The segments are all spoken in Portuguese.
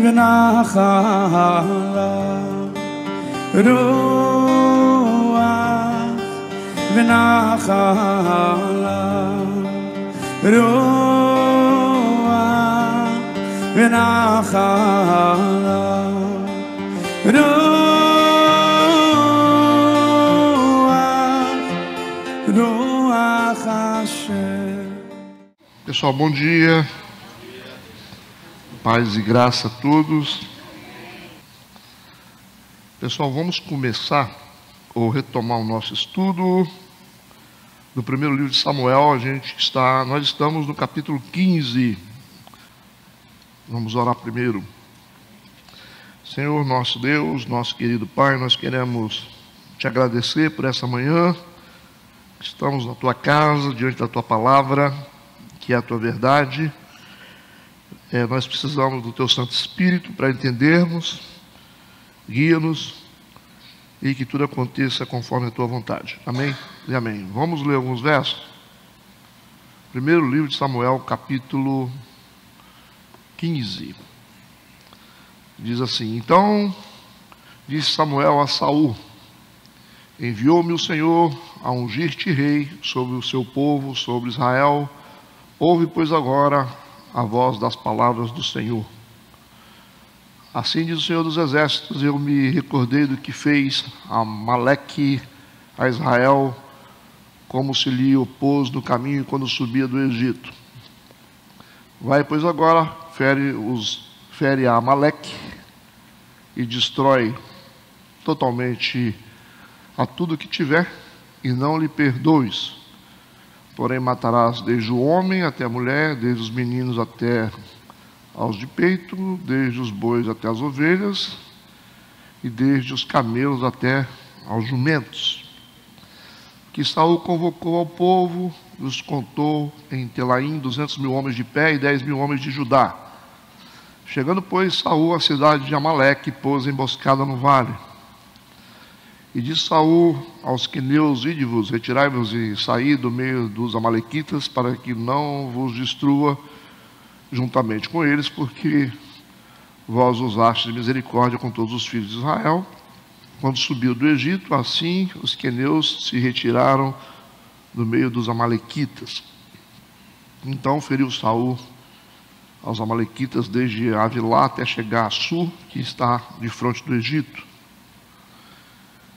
ונחלה רוח ונחלה רוח ונחלה רוח Hashem. Pessoal, bom dia. Paz e graça a todos. Pessoal, vamos começar ou retomar o nosso estudo do primeiro livro de Samuel. Nós estamos no capítulo 15. Vamos orar primeiro. Senhor, nosso Deus, nosso querido Pai, nós queremos te agradecer por essa manhã. Estamos na tua casa, diante da tua palavra, que é a tua verdade. Nós precisamos do teu Santo Espírito para entendermos. Guia-nos e que tudo aconteça conforme a tua vontade. Amém e amém. Vamos ler alguns versos. Primeiro livro de Samuel, capítulo 15. Diz assim: Então disse Samuel a Saul: Enviou-me o Senhor a ungir-te rei sobre o seu povo, sobre Israel. Ouve, pois, agora a voz das palavras do Senhor. Assim diz o Senhor dos Exércitos: Eu me recordei do que fez Amaleque a Israel, como se lhe opôs no caminho quando subia do Egito. Vai, pois, agora, fere a Amaleque e destrói totalmente a tudo que tiver, e não lhe perdoes. Porém matarás desde o homem até a mulher, desde os meninos até aos de peito, desde os bois até as ovelhas, e desde os camelos até aos jumentos. Que Saul convocou ao povo, os contou em Telaim 200.000 homens de pé e 10.000 homens de Judá. Chegando, pois, Saul à cidade de Amaleque, pôs emboscada no vale. E disse Saul aos queneus: Ide-vos, retirai-vos e saí do meio dos amalequitas, para que não vos destrua juntamente com eles, porque vós usastes misericórdia com todos os filhos de Israel. Quando subiu do Egito, assim os queneus se retiraram do meio dos amalequitas. Então feriu Saul aos amalequitas desde Avilá até chegar a Sur, que está de frente do Egito.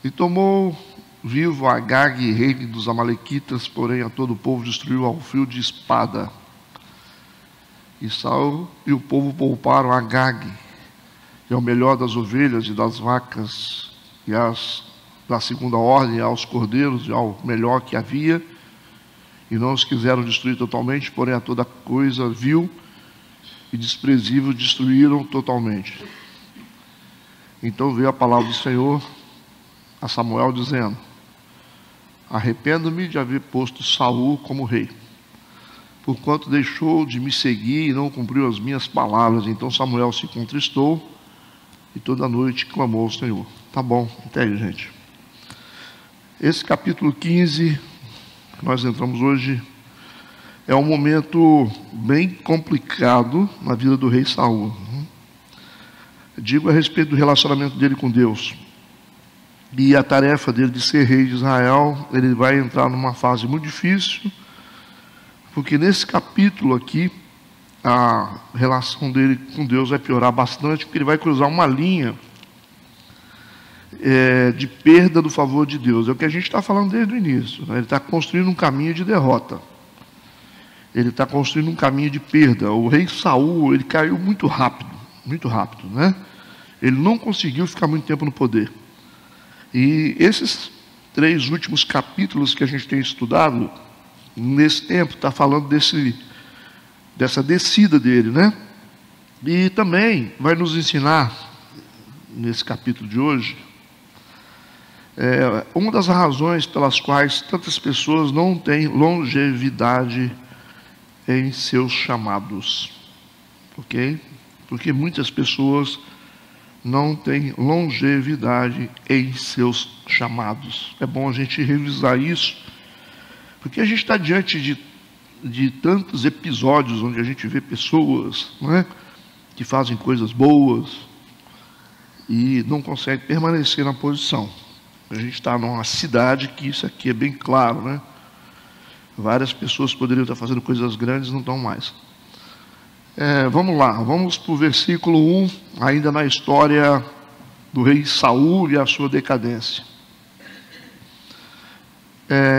E tomou vivo Agag, rei dos amalequitas, porém a todo o povo destruiu ao fio de espada. E Saul e o povo pouparam Agag, que é o melhor das ovelhas e das vacas, e as da segunda ordem aos cordeiros, e ao melhor que havia, e não os quiseram destruir totalmente, porém a toda coisa vil e desprezível destruíram totalmente. Então veio a palavra do Senhor a Samuel, dizendo: Arrependo-me de haver posto Saul como rei, porquanto deixou de me seguir e não cumpriu as minhas palavras. Então Samuel se contristou e toda noite clamou ao Senhor. Tá bom, até aí, gente. Esse capítulo 15 que nós entramos hoje é um momento bem complicado na vida do rei Saul. Digo a respeito do relacionamento dele com Deus. E a tarefa dele de ser rei de Israel, ele vai entrar numa fase muito difícil, porque nesse capítulo aqui, a relação dele com Deus vai piorar bastante, porque ele vai cruzar uma linha de perda do favor de Deus. É o que a gente está falando desde o início, né? Ele está construindo um caminho de derrota. Ele está construindo um caminho de perda. O rei Saul, ele caiu muito rápido, né? Ele não conseguiu ficar muito tempo no poder. E esses 3 últimos capítulos que a gente tem estudado, nesse tempo, está falando dessa descida dele, né? E também vai nos ensinar, nesse capítulo de hoje, uma das razões pelas quais tantas pessoas não têm longevidade em seus chamados. Ok? Porque muitas pessoas não têm longevidade em seus chamados. É bom a gente revisar isso, porque a gente está diante de tantos episódios onde a gente vê pessoas, não é, que fazem coisas boas e não conseguem permanecer na posição. A gente está numa cidade que isso aqui é bem claro, né? Várias pessoas poderiam estar fazendo coisas grandes e não estão mais. Vamos lá, vamos para o versículo 1, ainda na história do rei Saul e a sua decadência.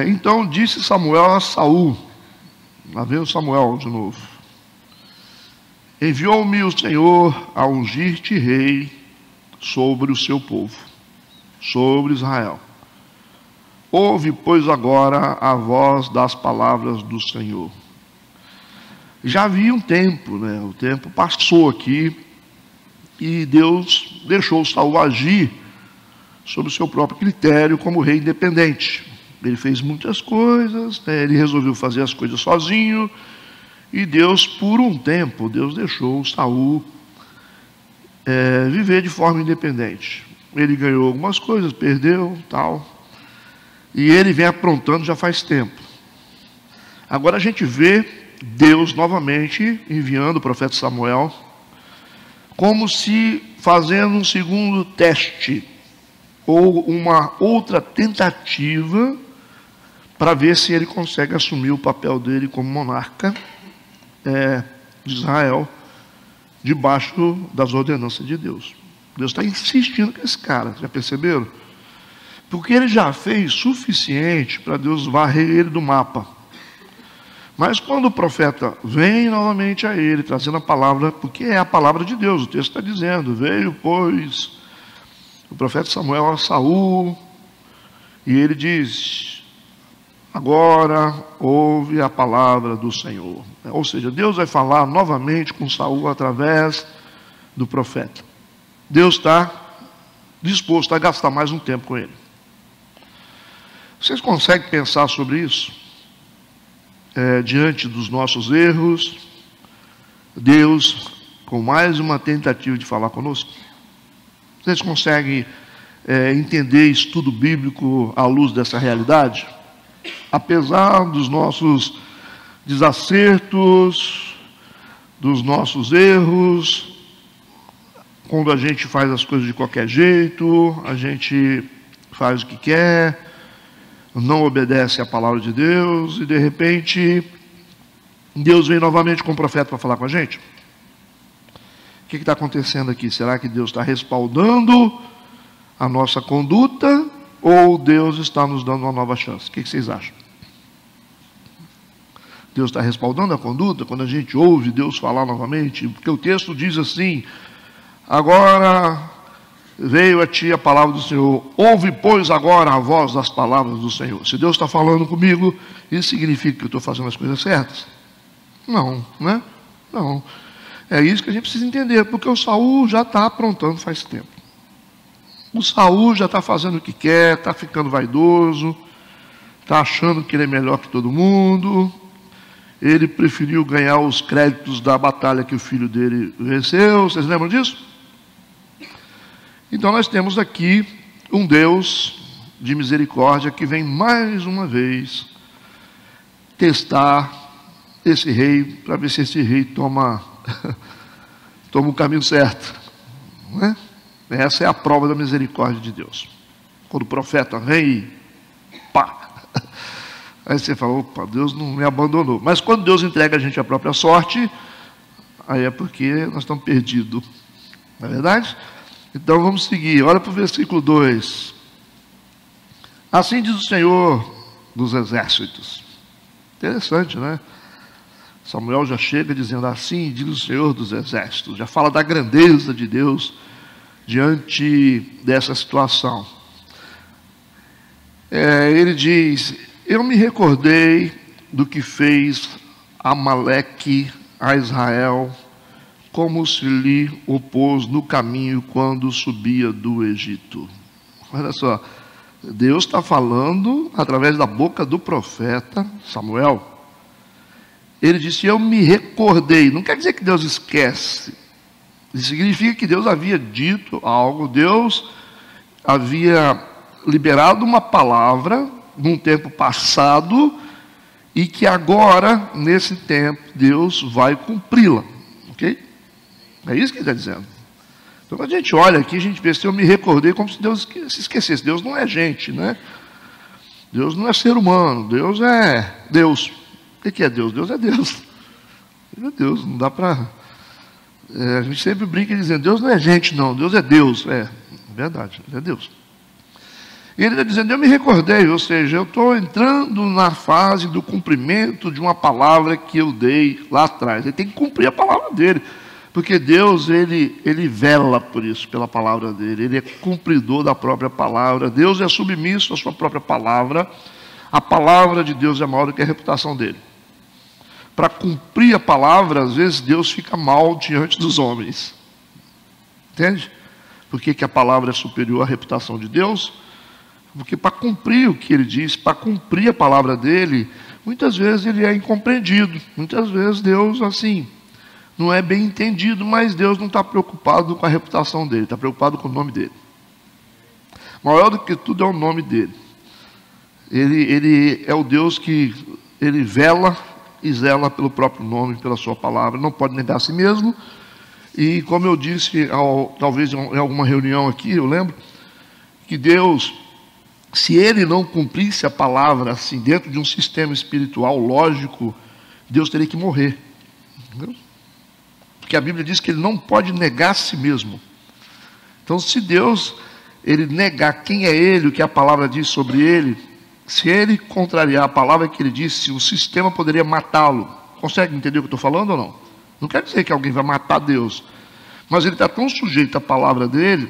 Então disse Samuel a Saul, lá vem o Samuel de novo: enviou-me o Senhor a ungir-te rei sobre o seu povo, sobre Israel. Ouve, pois, agora a voz das palavras do Senhor. Já havia um tempo, né? O tempo passou aqui e Deus deixou Saul agir sob o seu próprio critério como rei independente. Ele fez muitas coisas, né? Ele resolveu fazer as coisas sozinho, e Deus, por um tempo, Deus deixou Saul viver de forma independente. Ele ganhou algumas coisas, perdeu, tal, e ele vem aprontando já faz tempo. Agora a gente vê Deus novamente enviando o profeta Samuel, como se fazendo um segundo teste, ou uma outra tentativa, para ver se ele consegue assumir o papel dele como monarca de Israel, debaixo das ordenanças de Deus. Deus está insistindo com esse cara, já perceberam? Porque ele já fez suficiente para Deus varrer ele do mapa. Mas quando o profeta vem novamente a ele, trazendo a palavra, porque é a palavra de Deus, o texto está dizendo: veio, pois, o profeta Samuel a Saul, e ele diz: agora ouve a palavra do Senhor. Ou seja, Deus vai falar novamente com Saul através do profeta. Deus está disposto a gastar mais um tempo com ele. Vocês conseguem pensar sobre isso? Diante dos nossos erros, Deus com mais uma tentativa de falar conosco? Vocês conseguem entender estudo bíblico à luz dessa realidade? Apesar dos nossos desacertos, dos nossos erros, quando a gente faz as coisas de qualquer jeito, a gente faz o que quer, não obedece à palavra de Deus, e de repente Deus vem novamente com o profeta para falar com a gente. O que está acontecendo aqui? Será que Deus está respaldando a nossa conduta, ou Deus está nos dando uma nova chance? O que vocês acham? Deus está respaldando a conduta quando a gente ouve Deus falar novamente? Porque o texto diz assim: agora veio a ti a palavra do Senhor, ouve, pois, agora a voz das palavras do Senhor. Se Deus está falando comigo, isso significa que eu estou fazendo as coisas certas? Não, né? Não. É isso que a gente precisa entender, porque o Saul já está aprontando faz tempo. O Saul já está fazendo o que quer, está ficando vaidoso, está achando que ele é melhor que todo mundo. Ele preferiu ganhar os créditos da batalha que o filho dele venceu. Vocês lembram disso? Então nós temos aqui um Deus de misericórdia que vem mais uma vez testar esse rei, para ver se esse rei toma o caminho certo, não é? Essa é a prova da misericórdia de Deus. Quando o profeta vem, pá, aí você fala: opa, Deus não me abandonou. Mas quando Deus entrega a gente a própria sorte, aí é porque nós estamos perdidos, não é verdade? Então vamos seguir, olha para o versículo 2. Assim diz o Senhor dos exércitos. Interessante, né? Samuel já chega dizendo: assim diz o Senhor dos exércitos. Já fala da grandeza de Deus diante dessa situação. Ele diz: eu me recordei do que fez Amaleque a Israel, como se lhe opôs no caminho quando subia do Egito. Olha só, Deus está falando através da boca do profeta Samuel. Ele disse: eu me recordei. Não quer dizer que Deus esquece. Isso significa que Deus havia dito algo, Deus havia liberado uma palavra num tempo passado, e que agora, nesse tempo, Deus vai cumpri-la. Ok? É isso que ele está dizendo. Então, quando a gente olha aqui, a gente vê, se eu me recordei, como se Deus se esquecesse. Deus não é gente, né? Deus não é ser humano, Deus é Deus. O que é Deus? Deus é Deus. Ele é Deus, não dá para... a gente sempre brinca dizendo, Deus não é gente não, Deus é Deus. É verdade, Ele é Deus. E ele está dizendo, eu me recordei, ou seja, eu estou entrando na fase do cumprimento de uma palavra que eu dei lá atrás. Ele tem que cumprir a palavra dele. Porque Deus, ele vela por isso, pela palavra dele. Ele é cumpridor da própria palavra. Deus é submisso à sua própria palavra. A palavra de Deus é maior do que a reputação dele. Para cumprir a palavra, às vezes Deus fica mal diante dos homens. Entende? Por que a palavra é superior à reputação de Deus? Porque para cumprir o que ele diz, para cumprir a palavra dele, muitas vezes ele é incompreendido. Muitas vezes Deus, assim... não é bem entendido, mas Deus não está preocupado com a reputação dele, está preocupado com o nome dele. Maior do que tudo é o nome dele. Ele é o Deus que ele vela e zela pelo próprio nome, pela sua palavra, não pode negar a si mesmo. E como eu disse, talvez em alguma reunião aqui, eu lembro, que Deus, se ele não cumprisse a palavra assim, dentro de um sistema espiritual lógico, Deus teria que morrer. Entendeu? Porque a Bíblia diz que ele não pode negar a si mesmo. Então, se Deus, ele negar quem é ele, o que a palavra diz sobre ele, se ele contrariar a palavra que ele disse, o sistema poderia matá-lo. Consegue entender o que eu estou falando ou não? Não quer dizer que alguém vai matar Deus. Mas ele está tão sujeito à palavra dele,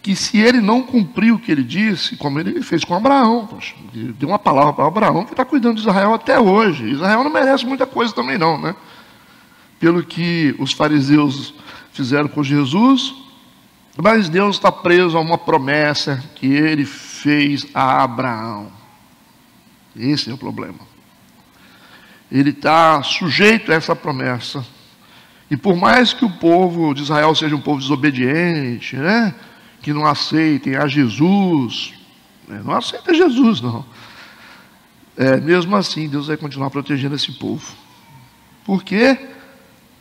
que se ele não cumprir o que ele disse, como ele fez com Abraão, poxa, ele deu uma palavra para Abraão que está cuidando de Israel até hoje. Israel não merece muita coisa também não, né? Pelo que os fariseus fizeram com Jesus, mas Deus está preso a uma promessa que ele fez a Abraão. Esse é o problema. Ele está sujeito a essa promessa. E por mais que o povo de Israel seja um povo desobediente, né? Que não aceitem a Jesus, né? Não aceita Jesus, não. Mesmo assim, Deus vai continuar protegendo esse povo. Por quê?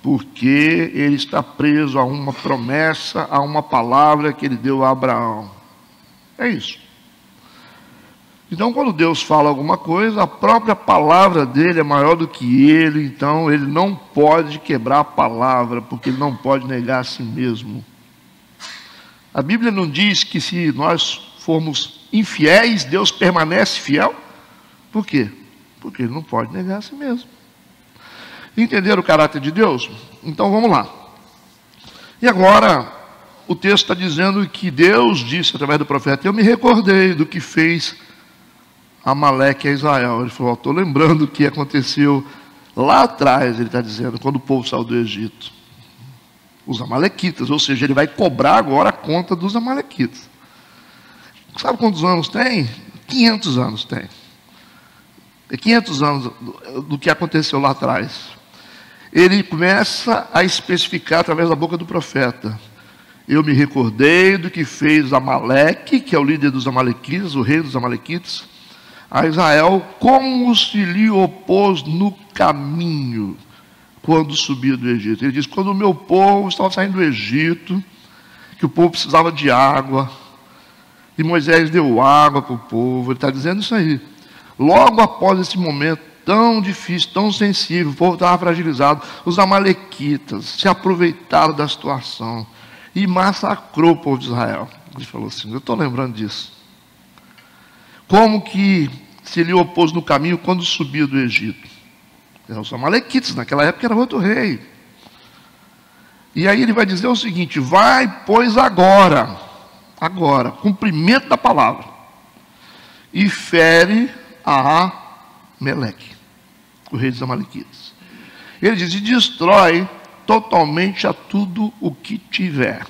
Porque ele está preso a uma promessa, a uma palavra que ele deu a Abraão. É isso. Então, quando Deus fala alguma coisa, a própria palavra dele é maior do que ele, então ele não pode quebrar a palavra, porque ele não pode negar a si mesmo. A Bíblia não diz que se nós formos infiéis, Deus permanece fiel? Por quê? Porque ele não pode negar a si mesmo. Entenderam o caráter de Deus? Então vamos lá. E agora, o texto está dizendo que Deus disse através do profeta, eu me recordei do que fez Amaleque a Israel. Ele falou, estou lembrando o que aconteceu lá atrás, ele está dizendo, quando o povo saiu do Egito. Os amalequitas, ou seja, ele vai cobrar agora a conta dos amalequitas. Sabe quantos anos tem? 500 anos tem. 500 anos do que aconteceu lá atrás. Ele começa a especificar através da boca do profeta. Eu me recordei do que fez Amaleque, que é o líder dos amalequitas, o rei dos amalequitas, a Israel, como se lhe opôs no caminho, quando subia do Egito. Ele diz, quando o meu povo estava saindo do Egito, que o povo precisava de água, e Moisés deu água para o povo, ele está dizendo isso aí. Logo após esse momento tão difícil, tão sensível, o povo estava fragilizado, os amalequitas se aproveitaram da situação e massacrou o povo de Israel. Ele falou assim, eu estou lembrando disso. Como que se lhe opôs no caminho quando subia do Egito? Os amalequitas, naquela época era outro rei. E aí ele vai dizer o seguinte, vai, pois agora, cumprimento da palavra, e fere a Amaleque, o rei dos amalequitas. Ele diz, e destrói totalmente a tudo o que tiver,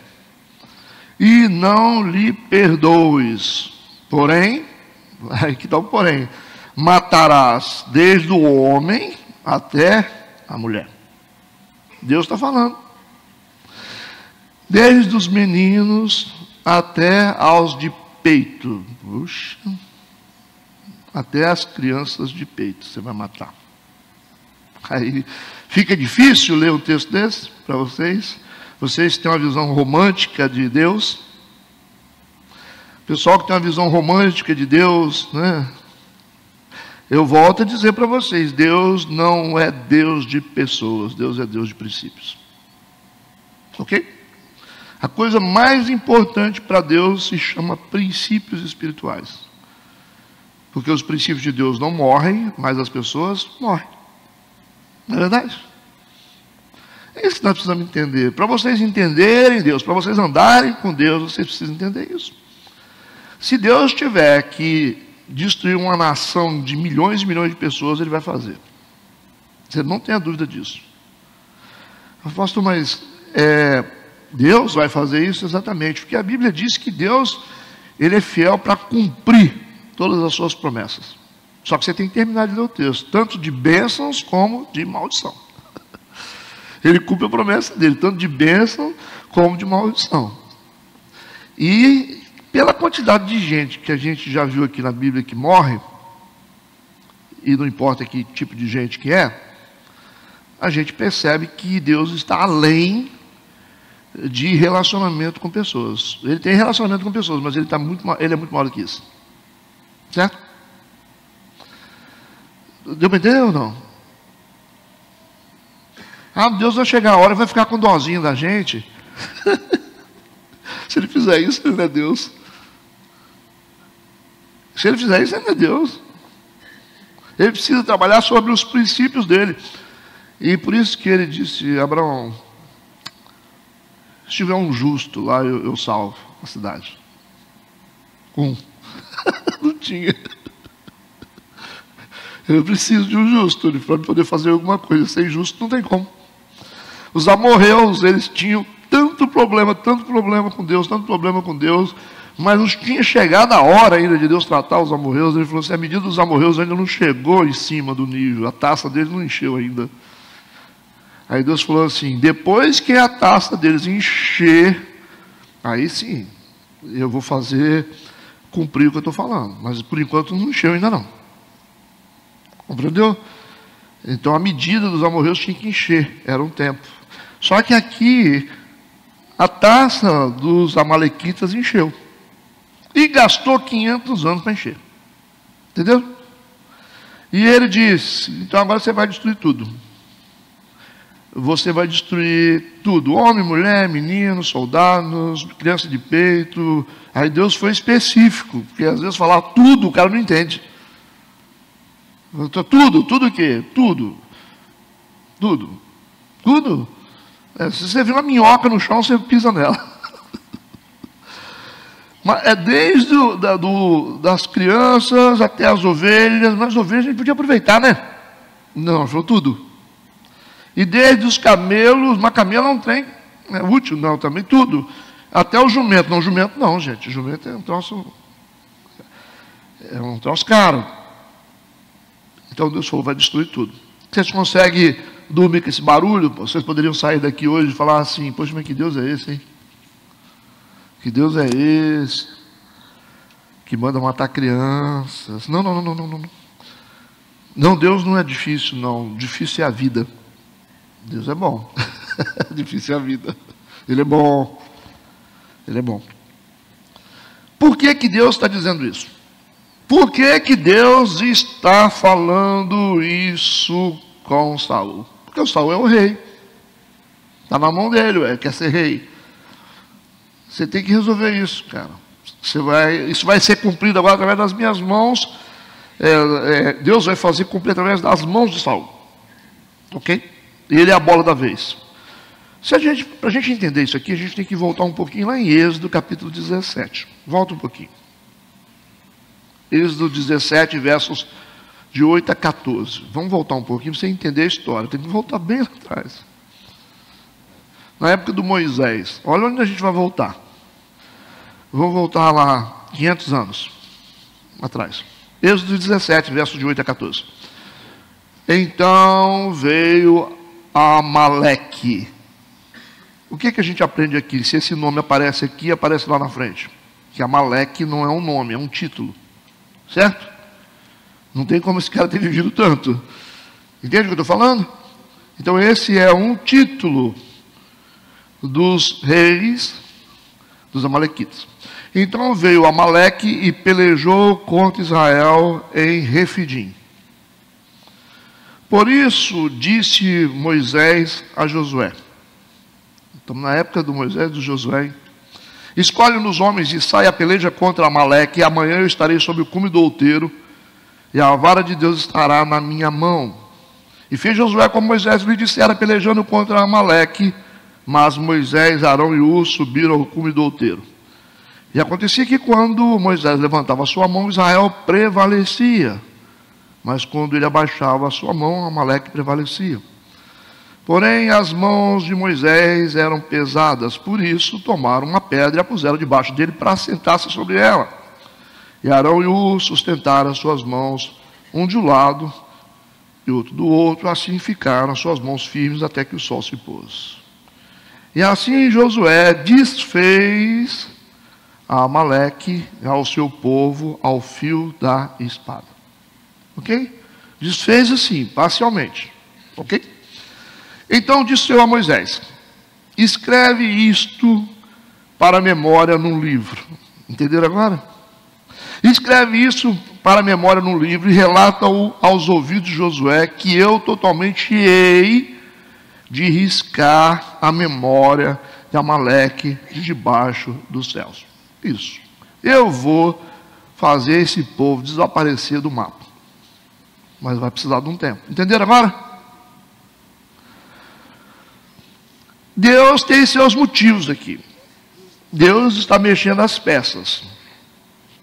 e não lhe perdoes, porém, aqui está o porém, matarás desde o homem até a mulher. Deus está falando. Desde os meninos até aos de peito. Puxa. Até as crianças de peito você vai matar. Aí fica difícil ler um texto desse para vocês. Vocês têm uma visão romântica de Deus? Pessoal que tem uma visão romântica de Deus, né? Eu volto a dizer para vocês, Deus não é Deus de pessoas, Deus é Deus de princípios. Ok? A coisa mais importante para Deus se chama princípios espirituais. Porque os princípios de Deus não morrem, mas as pessoas morrem. Não é verdade? É isso que nós precisamos entender. Para vocês entenderem Deus, para vocês andarem com Deus, vocês precisam entender isso. Se Deus tiver que destruir uma nação de milhões e milhões de pessoas, Ele vai fazer. Você não tenha dúvida disso. Apóstolo, mas Deus vai fazer isso exatamente, porque a Bíblia diz que Deus, Ele é fiel para cumprir todas as suas promessas. Só que você tem que terminar de ler o texto, tanto de bênçãos como de maldição. Ele cumpre a promessa dele, tanto de bênção como de maldição. E pela quantidade de gente que a gente já viu aqui na Bíblia que morre, e não importa que tipo de gente que é, a gente percebe que Deus está além de relacionamento com pessoas. Ele tem relacionamento com pessoas, mas ele é muito maior do que isso. Certo? Deu para entender ou não? Deus vai chegar a hora e vai ficar com dozinho da gente. Se Ele fizer isso, Ele não é Deus. Se Ele fizer isso, Ele não é Deus. Ele precisa trabalhar sobre os princípios dele. E por isso que Ele disse, Abraão, se tiver um justo lá, eu salvo a cidade. Não tinha. Eu preciso de um justo para poder fazer alguma coisa. Sem justo não tem como. Os amorreus, eles tinham tanto problema com Deus, mas não tinha chegado a hora ainda de Deus tratar os amorreus. Ele falou assim, a medida dos amorreus ainda não chegou em cima do nível, a taça deles não encheu ainda. Aí Deus falou assim, depois que a taça deles encher, aí sim, eu vou fazer cumprir o que eu estou falando, mas por enquanto não encheu ainda não. Compreendeu? Então a medida dos amorreus tinha que encher, era um tempo. Só que aqui, a taça dos amalequitas encheu. E gastou 500 anos para encher. Entendeu? E ele disse, então agora você vai destruir tudo. Você vai destruir tudo. Homem, mulher, menino, soldados, criança de peito. Aí Deus foi específico. Porque às vezes falar tudo, o cara não entende. Tudo o quê? Tudo. Se você vê uma minhoca no chão, você pisa nela. Mas é desde das crianças até as ovelhas. Mas as ovelhas a gente podia aproveitar, né? Não, falou tudo. E desde os camelos, mas camelo não tem, é útil, não, também tudo. Até o jumento. Não, jumento não, gente. Jumento é um troço caro. Então Deus falou, vai destruir tudo. Vocês conseguem dormir com esse barulho? Vocês poderiam sair daqui hoje e falar assim, poxa, mas que Deus é esse, hein? Que Deus é esse? Que manda matar crianças. Não. Não, Deus não é difícil, não. Difícil é a vida. Deus é bom. Difícil é a vida. Ele é bom. Ele é bom. Por que Deus está dizendo isso? Por que Deus está falando isso com Saul? Porque o Saul é o rei. Está na mão dele, quer ser rei. Você tem que resolver isso, cara. Isso vai ser cumprido agora através das minhas mãos. Deus vai fazer cumprir através das mãos de Saul. Ok? Ele é a bola da vez. Para a gente entender isso aqui, a gente tem que voltar um pouquinho lá em Êxodo, capítulo 17. Volta um pouquinho. Êxodo 17, versos de 8 a 14. Vamos voltar um pouquinho para você entender a história. Tem que voltar bem lá atrás. Na época do Moisés. Olha onde a gente vai voltar. Vamos voltar lá 500 anos atrás. Êxodo 17, versos de 8 a 14. Então veio Amaleque. O que a gente aprende aqui? Se esse nome aparece aqui, aparece lá na frente. Que Amaleque não é um nome, é um título. Certo? Não tem como esse cara ter vivido tanto. Entende o que eu estou falando? Então esse é um título dos reis dos amalequitas. Então veio Amaleque e pelejou contra Israel em Refidim. Por isso disse Moisés a Josué, estamos na época do Moisés e do Josué, escolhe-nos homens e sai a peleja contra Amaleque, e amanhã eu estarei sob o cume do outeiro, e a vara de Deus estará na minha mão. E fez Josué como Moisés lhe dissera, pelejando contra Amaleque, mas Moisés, Arão e Hur subiram ao cume do outeiro. E acontecia que quando Moisés levantava a sua mão, Israel prevalecia. Mas quando ele abaixava a sua mão, Amaleque prevalecia. Porém, as mãos de Moisés eram pesadas, por isso tomaram uma pedra e a puseram debaixo dele para assentar-se sobre ela. E Arão e Hur sustentaram as suas mãos, um de um lado e outro do outro, assim ficaram as suas mãos firmes até que o sol se pôs. E assim Josué desfez a Amaleque, ao seu povo, ao fio da espada. Ok? Desfez assim, parcialmente. Ok? Então disse a Moisés, escreve isto para a memória num livro. Entenderam agora? Escreve isso para a memória num livro e relata-o aos ouvidos de Josué, que eu totalmente hei de riscar a memória de Amaleque de debaixo dos céus. Isso. Eu vou fazer esse povo desaparecer do mapa. Mas vai precisar de um tempo. Entenderam agora? Deus tem seus motivos aqui. Deus está mexendo as peças.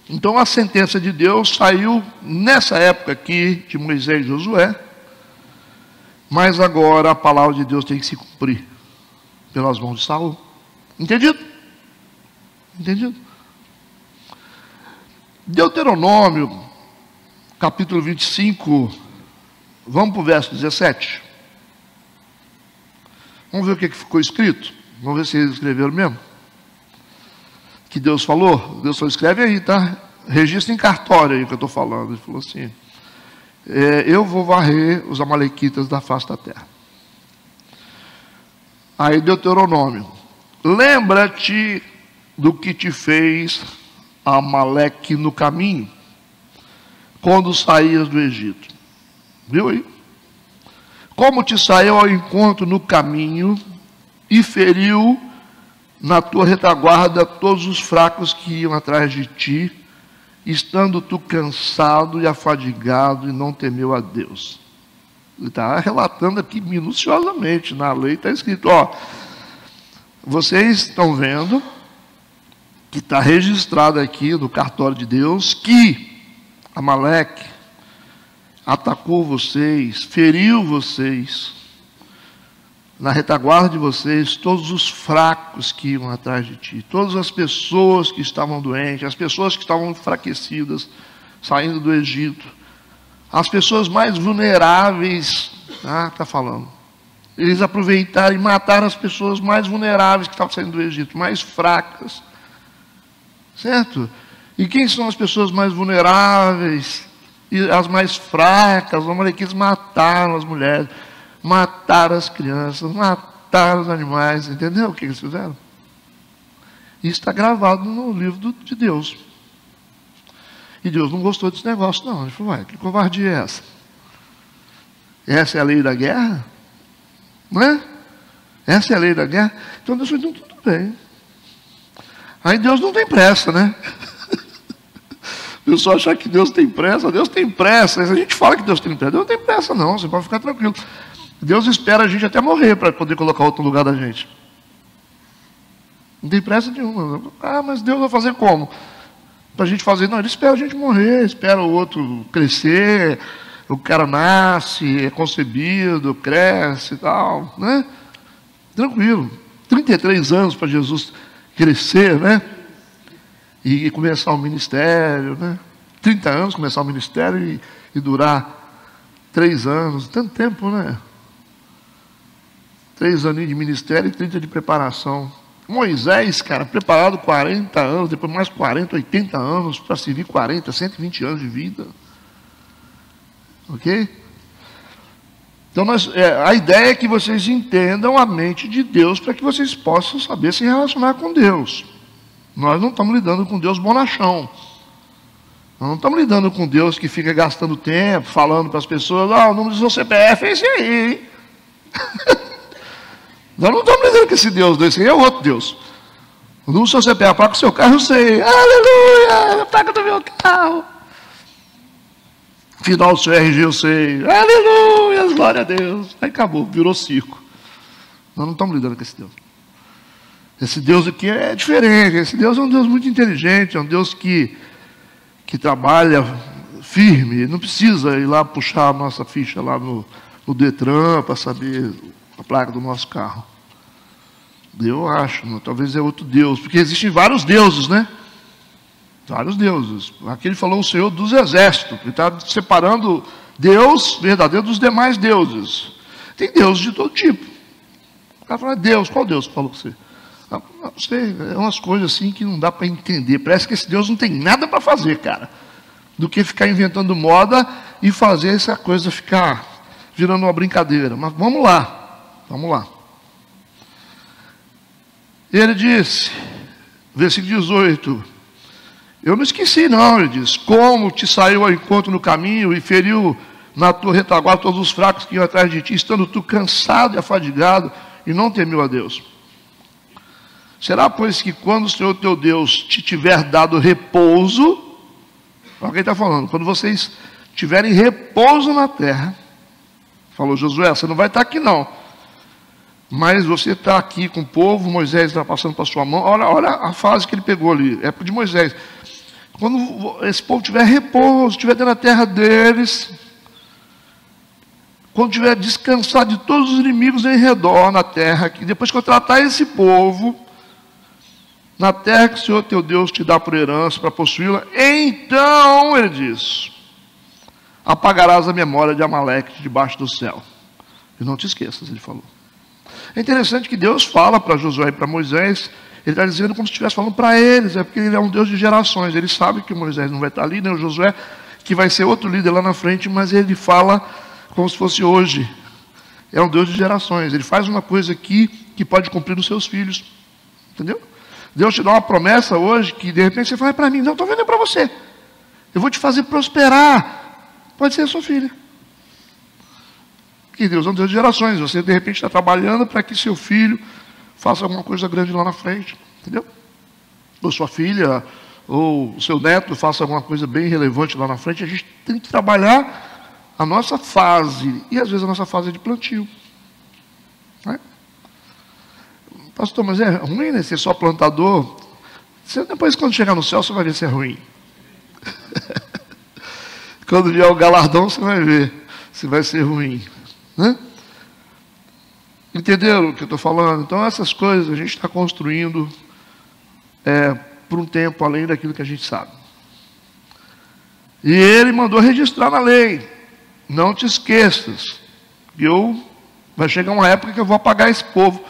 Então a sentença de Deus saiu nessa época aqui de Moisés e Josué. Mas agora a palavra de Deus tem que se cumprir pelas mãos de Saul. Entendido? Entendido? Deuteronômio, capítulo 25, vamos para o verso 17. Vamos ver o que ficou escrito. Vamos ver se eles escreveram mesmo. Que Deus falou. Deus só escreve aí, tá? Registra em cartório aí o que eu estou falando. Ele falou assim, eu vou varrer os amalequitas da face da terra. Aí Deuteronômio, lembra-te do que te fez Amaleque no caminho, quando saías do Egito. Viu aí? Como te saiu ao encontro no caminho e feriu na tua retaguarda todos os fracos que iam atrás de ti, estando tu cansado e afadigado e não temeu a Deus. Ele está relatando aqui minuciosamente, na lei está escrito, ó, vocês estão vendo que está registrado aqui no cartório de Deus que Amaleque atacou vocês, feriu vocês, na retaguarda de vocês, todos os fracos que iam atrás de ti, todas as pessoas que estavam doentes, as pessoas que estavam enfraquecidas, saindo do Egito, as pessoas mais vulneráveis, está falando. Eles aproveitaram e mataram as pessoas mais vulneráveis que estavam saindo do Egito, mais fracas. Certo? E quem são as pessoas mais vulneráveis e as mais fracas? Os amalequitas mataram as mulheres, mataram as crianças, mataram os animais. Entendeu o que eles fizeram? Isso está gravado no livro de Deus. E Deus não gostou desse negócio, não. Ele falou, que covardia é essa? Essa é a lei da guerra? Não é? Essa é a lei da guerra? Então Deus falou, tudo bem. Aí Deus não tem pressa, né? O pessoal achar que Deus tem pressa. Deus tem pressa. A gente fala que Deus tem pressa. Deus não tem pressa, não. Você pode ficar tranquilo. Deus espera a gente até morrer para poder colocar outro no lugar da gente. Não tem pressa nenhuma. Mas Deus vai fazer como? Para a gente fazer? Não, Ele espera a gente morrer, espera o outro crescer, o cara nasce, é concebido, cresce e tal, né? Tranquilo. 33 anos para Jesus crescer, né? E começar o ministério, né? 30 anos começar o ministério e durar 3 anos, tanto tempo, né? 3 aninhos de ministério e 30 de preparação. Moisés, cara, preparado 40 anos, depois mais 40, 80 anos, para servir 40, 120 anos de vida. Ok? Então, a ideia é que vocês entendam a mente de Deus para que vocês possam saber se relacionar com Deus. Nós não estamos lidando com Deus bonachão. Nós não estamos lidando com Deus que fica gastando tempo, falando para as pessoas, o número do seu CPF é esse aí, hein? Nós não estamos lidando com esse Deus, esse aí é outro Deus. O número do seu CPF, a placa do seu carro, eu sei. Aleluia, a placa do meu carro. Final do seu RG, eu sei. Aleluia, glória a Deus. Aí acabou, virou circo. Nós não estamos lidando com esse Deus. Esse Deus aqui é diferente. Esse Deus é um Deus muito inteligente, é um Deus que trabalha firme. Não precisa ir lá puxar a nossa ficha lá no Detran para saber a placa do nosso carro. Eu acho, talvez é outro Deus, porque existem vários deuses, né? Vários deuses. Aqui ele falou o Senhor dos exércitos, ele está separando Deus verdadeiro dos demais deuses. Tem deuses de todo tipo. O cara fala, Deus, qual Deus falou você? Não sei, é umas coisas assim que não dá para entender. Parece que esse Deus não tem nada para fazer, cara, do que ficar inventando moda e fazer essa coisa ficar virando uma brincadeira. Mas vamos lá, vamos lá. Ele disse, versículo 18, eu não esqueci não, ele diz, como te saiu ao encontro no caminho e feriu na tua retaguarda todos os fracos que iam atrás de ti, estando tu cansado e afadigado, e não temeu a Deus. Será, pois, que quando o Senhor teu Deus te tiver dado repouso, olha quem está falando, quando vocês tiverem repouso na terra, falou Josué, você não vai estar aqui não, mas você está aqui com o povo, Moisés está passando para a sua mão, olha a fase que ele pegou ali, é de Moisés. Quando esse povo tiver repouso, estiver dentro da terra deles, quando tiver descansado de todos os inimigos em redor na terra, que depois que eu tratar esse povo, na terra que o Senhor teu Deus te dá por herança para possuí-la, então, ele diz, apagarás a memória de Amaleque debaixo do céu. E não te esqueças, ele falou. É interessante que Deus fala para Josué e para Moisés, ele está dizendo como se estivesse falando para eles, é porque ele é um Deus de gerações, ele sabe que Moisés não vai estar ali, nem o Josué, que vai ser outro líder lá na frente, mas ele fala como se fosse hoje. É um Deus de gerações, ele faz uma coisa aqui que pode cumprir nos seus filhos, entendeu? Deus te dá uma promessa hoje que de repente você fala para mim, não, estou vendo para você, eu vou te fazer prosperar, pode ser a sua filha. Que Deus é um Deus de gerações, você de repente está trabalhando para que seu filho faça alguma coisa grande lá na frente, entendeu? Ou sua filha, ou o seu neto faça alguma coisa bem relevante lá na frente, a gente tem que trabalhar a nossa fase, e às vezes a nossa fase é de plantio. Né? Pastor, mas é ruim, né, ser só plantador? Depois quando chegar no céu você vai ver se é ruim. Quando vier o galardão você vai ver se vai ser ruim. Né? Entenderam o que eu estou falando? Então essas coisas a gente está construindo por um tempo além daquilo que a gente sabe. E ele mandou registrar na lei. Não te esqueças. Vai chegar uma época que eu vou apagar esse povo,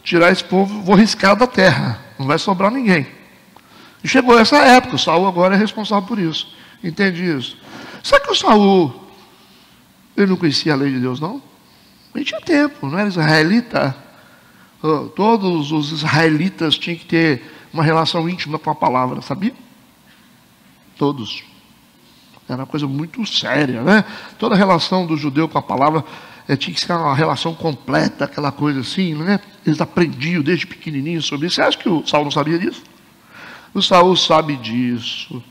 tirar esse povo, vou riscar da terra. Não vai sobrar ninguém. E chegou essa época, o Saul agora é responsável por isso. Entende isso? Sabe que o Saul, ele não conhecia a lei de Deus, não? Ele tinha tempo, não era israelita. Todos os israelitas tinham que ter uma relação íntima com a palavra, sabia? Todos. Era uma coisa muito séria, né? Toda a relação do judeu com a palavra tinha que ser uma relação completa, aquela coisa assim, né? Eles aprendiam desde pequenininho sobre isso. Você acha que o Saul não sabia disso? O Saul sabe disso.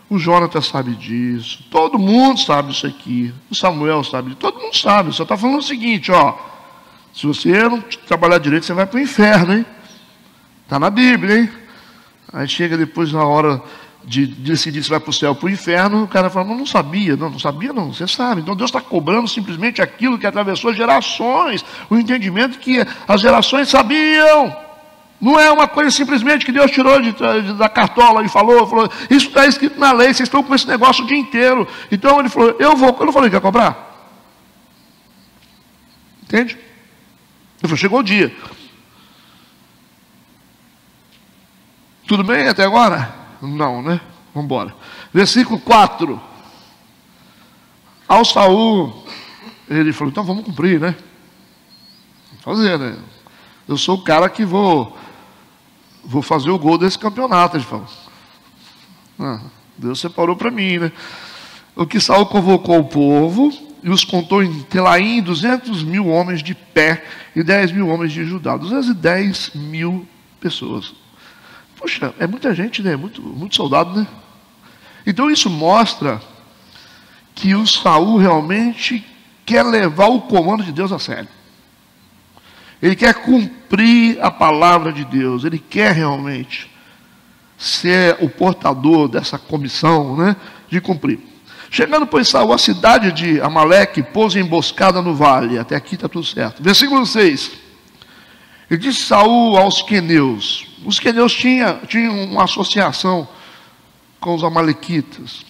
O Jonatas sabe disso, todo mundo sabe isso aqui, o Samuel sabe, todo mundo sabe, só está falando o seguinte, ó, se você não trabalhar direito, você vai para o inferno, hein? Está na Bíblia, hein? Aí chega depois na hora de decidir se vai para o céu ou para o inferno, o cara fala, não sabia, não sabia não, você sabe, então Deus está cobrando simplesmente aquilo que atravessou gerações, o entendimento que as gerações sabiam. Não é uma coisa simplesmente que Deus tirou da cartola e falou, isso está escrito na lei, vocês estão com esse negócio o dia inteiro. Então ele falou, eu não falei que ia cobrar. Entende? Ele falou, chegou o dia. Tudo bem até agora? Não, né? Vamos embora. Versículo 4. Ao Saul, ele falou, então vamos cumprir, né? Vamos fazer, né? Eu sou o cara que vou fazer o gol desse campeonato. Ele falou, Deus separou para mim, né? O que Saul convocou o povo e os contou em Telaim 200.000 homens de pé e 10.000 homens de Judá. 210.000 pessoas. Poxa, é muita gente, né? Muito soldado, né? Então isso mostra que o Saul realmente quer levar o comando de Deus a sério. Ele quer cumprir a palavra de Deus. Ele quer realmente ser o portador dessa comissão, né, de cumprir. Chegando, pois, Saul à cidade de Amaleque, pôs emboscada no vale. Até aqui está tudo certo. Versículo 6. Ele disse Saul aos queneus. Os queneus tinham uma associação com os amalequitas.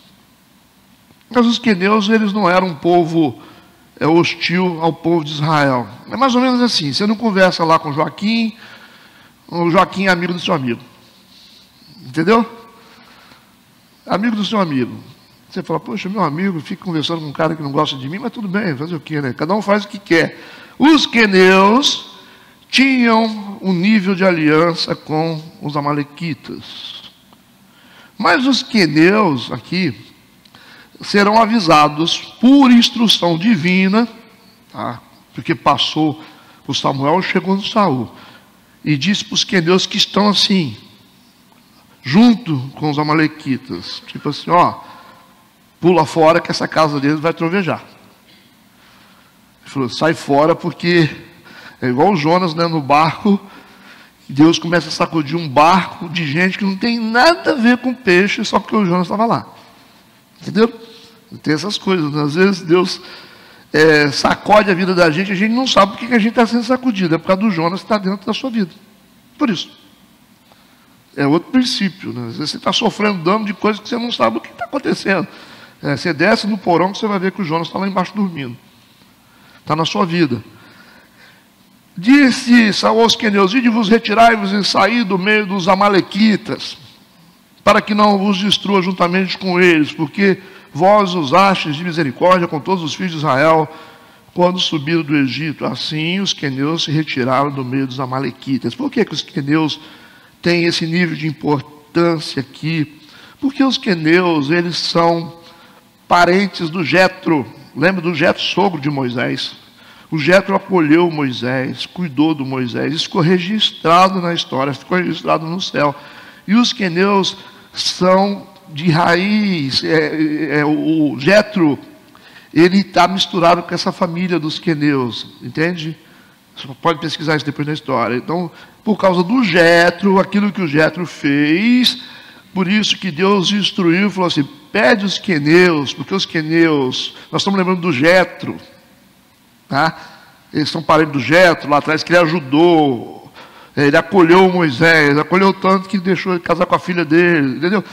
Mas os queneus, eles não eram um povo hostil ao povo de Israel. É mais ou menos assim. Você não conversa lá com Joaquim, o Joaquim é amigo do seu amigo. Entendeu? Amigo do seu amigo. Você fala, poxa, meu amigo, fica conversando com um cara que não gosta de mim, mas tudo bem, fazer o quê, né? Cada um faz o que quer. Os queneus tinham um nível de aliança com os amalequitas. Mas os queneus aqui serão avisados por instrução divina, tá? Porque passou por Samuel, chegou no Saul, e disse para os queneus que estão assim, junto com os amalequitas, tipo assim, pula fora que essa casa deles vai trovejar. Ele falou, sai fora porque é igual o Jonas, né, no barco. Deus começa a sacudir um barco de gente que não tem nada a ver com peixe, só porque o Jonas estava lá. Entendeu? Tem essas coisas, né? Às vezes Deus sacode a vida da gente, a gente não sabe porque que a gente está sendo sacudido, é por causa do Jonas que está dentro da sua vida. Por isso. É outro princípio, né? Às vezes você está sofrendo dano de coisas que você não sabe o que está acontecendo. Você desce no porão que você vai ver que o Jonas está lá embaixo dormindo. Está na sua vida. Disse Saul aos queneus, ide-vos, retirai-vos e saí do meio dos amalequitas, para que não vos destrua juntamente com eles, porque vós usastes de misericórdia com todos os filhos de Israel, quando subiram do Egito. Assim os queneus se retiraram do meio dos amalequitas. Por que os queneus têm esse nível de importância aqui? Porque os queneus, eles são parentes do Jetro. Lembra do Jetro, sogro de Moisés? O Jetro acolheu Moisés, cuidou do Moisés. Isso ficou registrado na história, ficou registrado no céu. E os queneus são de raiz. O Jetro, ele está misturado com essa família dos queneus, entende? Você pode pesquisar isso depois na história. Então, por causa do Jetro, aquilo que o Jetro fez, por isso que Deus instruiu e falou assim, pede os queneus, porque os queneus, nós estamos lembrando do Jetro, tá? Eles são parentes do Jetro, lá atrás, que ele ajudou, ele acolheu Moisés, acolheu tanto que deixou ele casar com a filha dele, entendeu?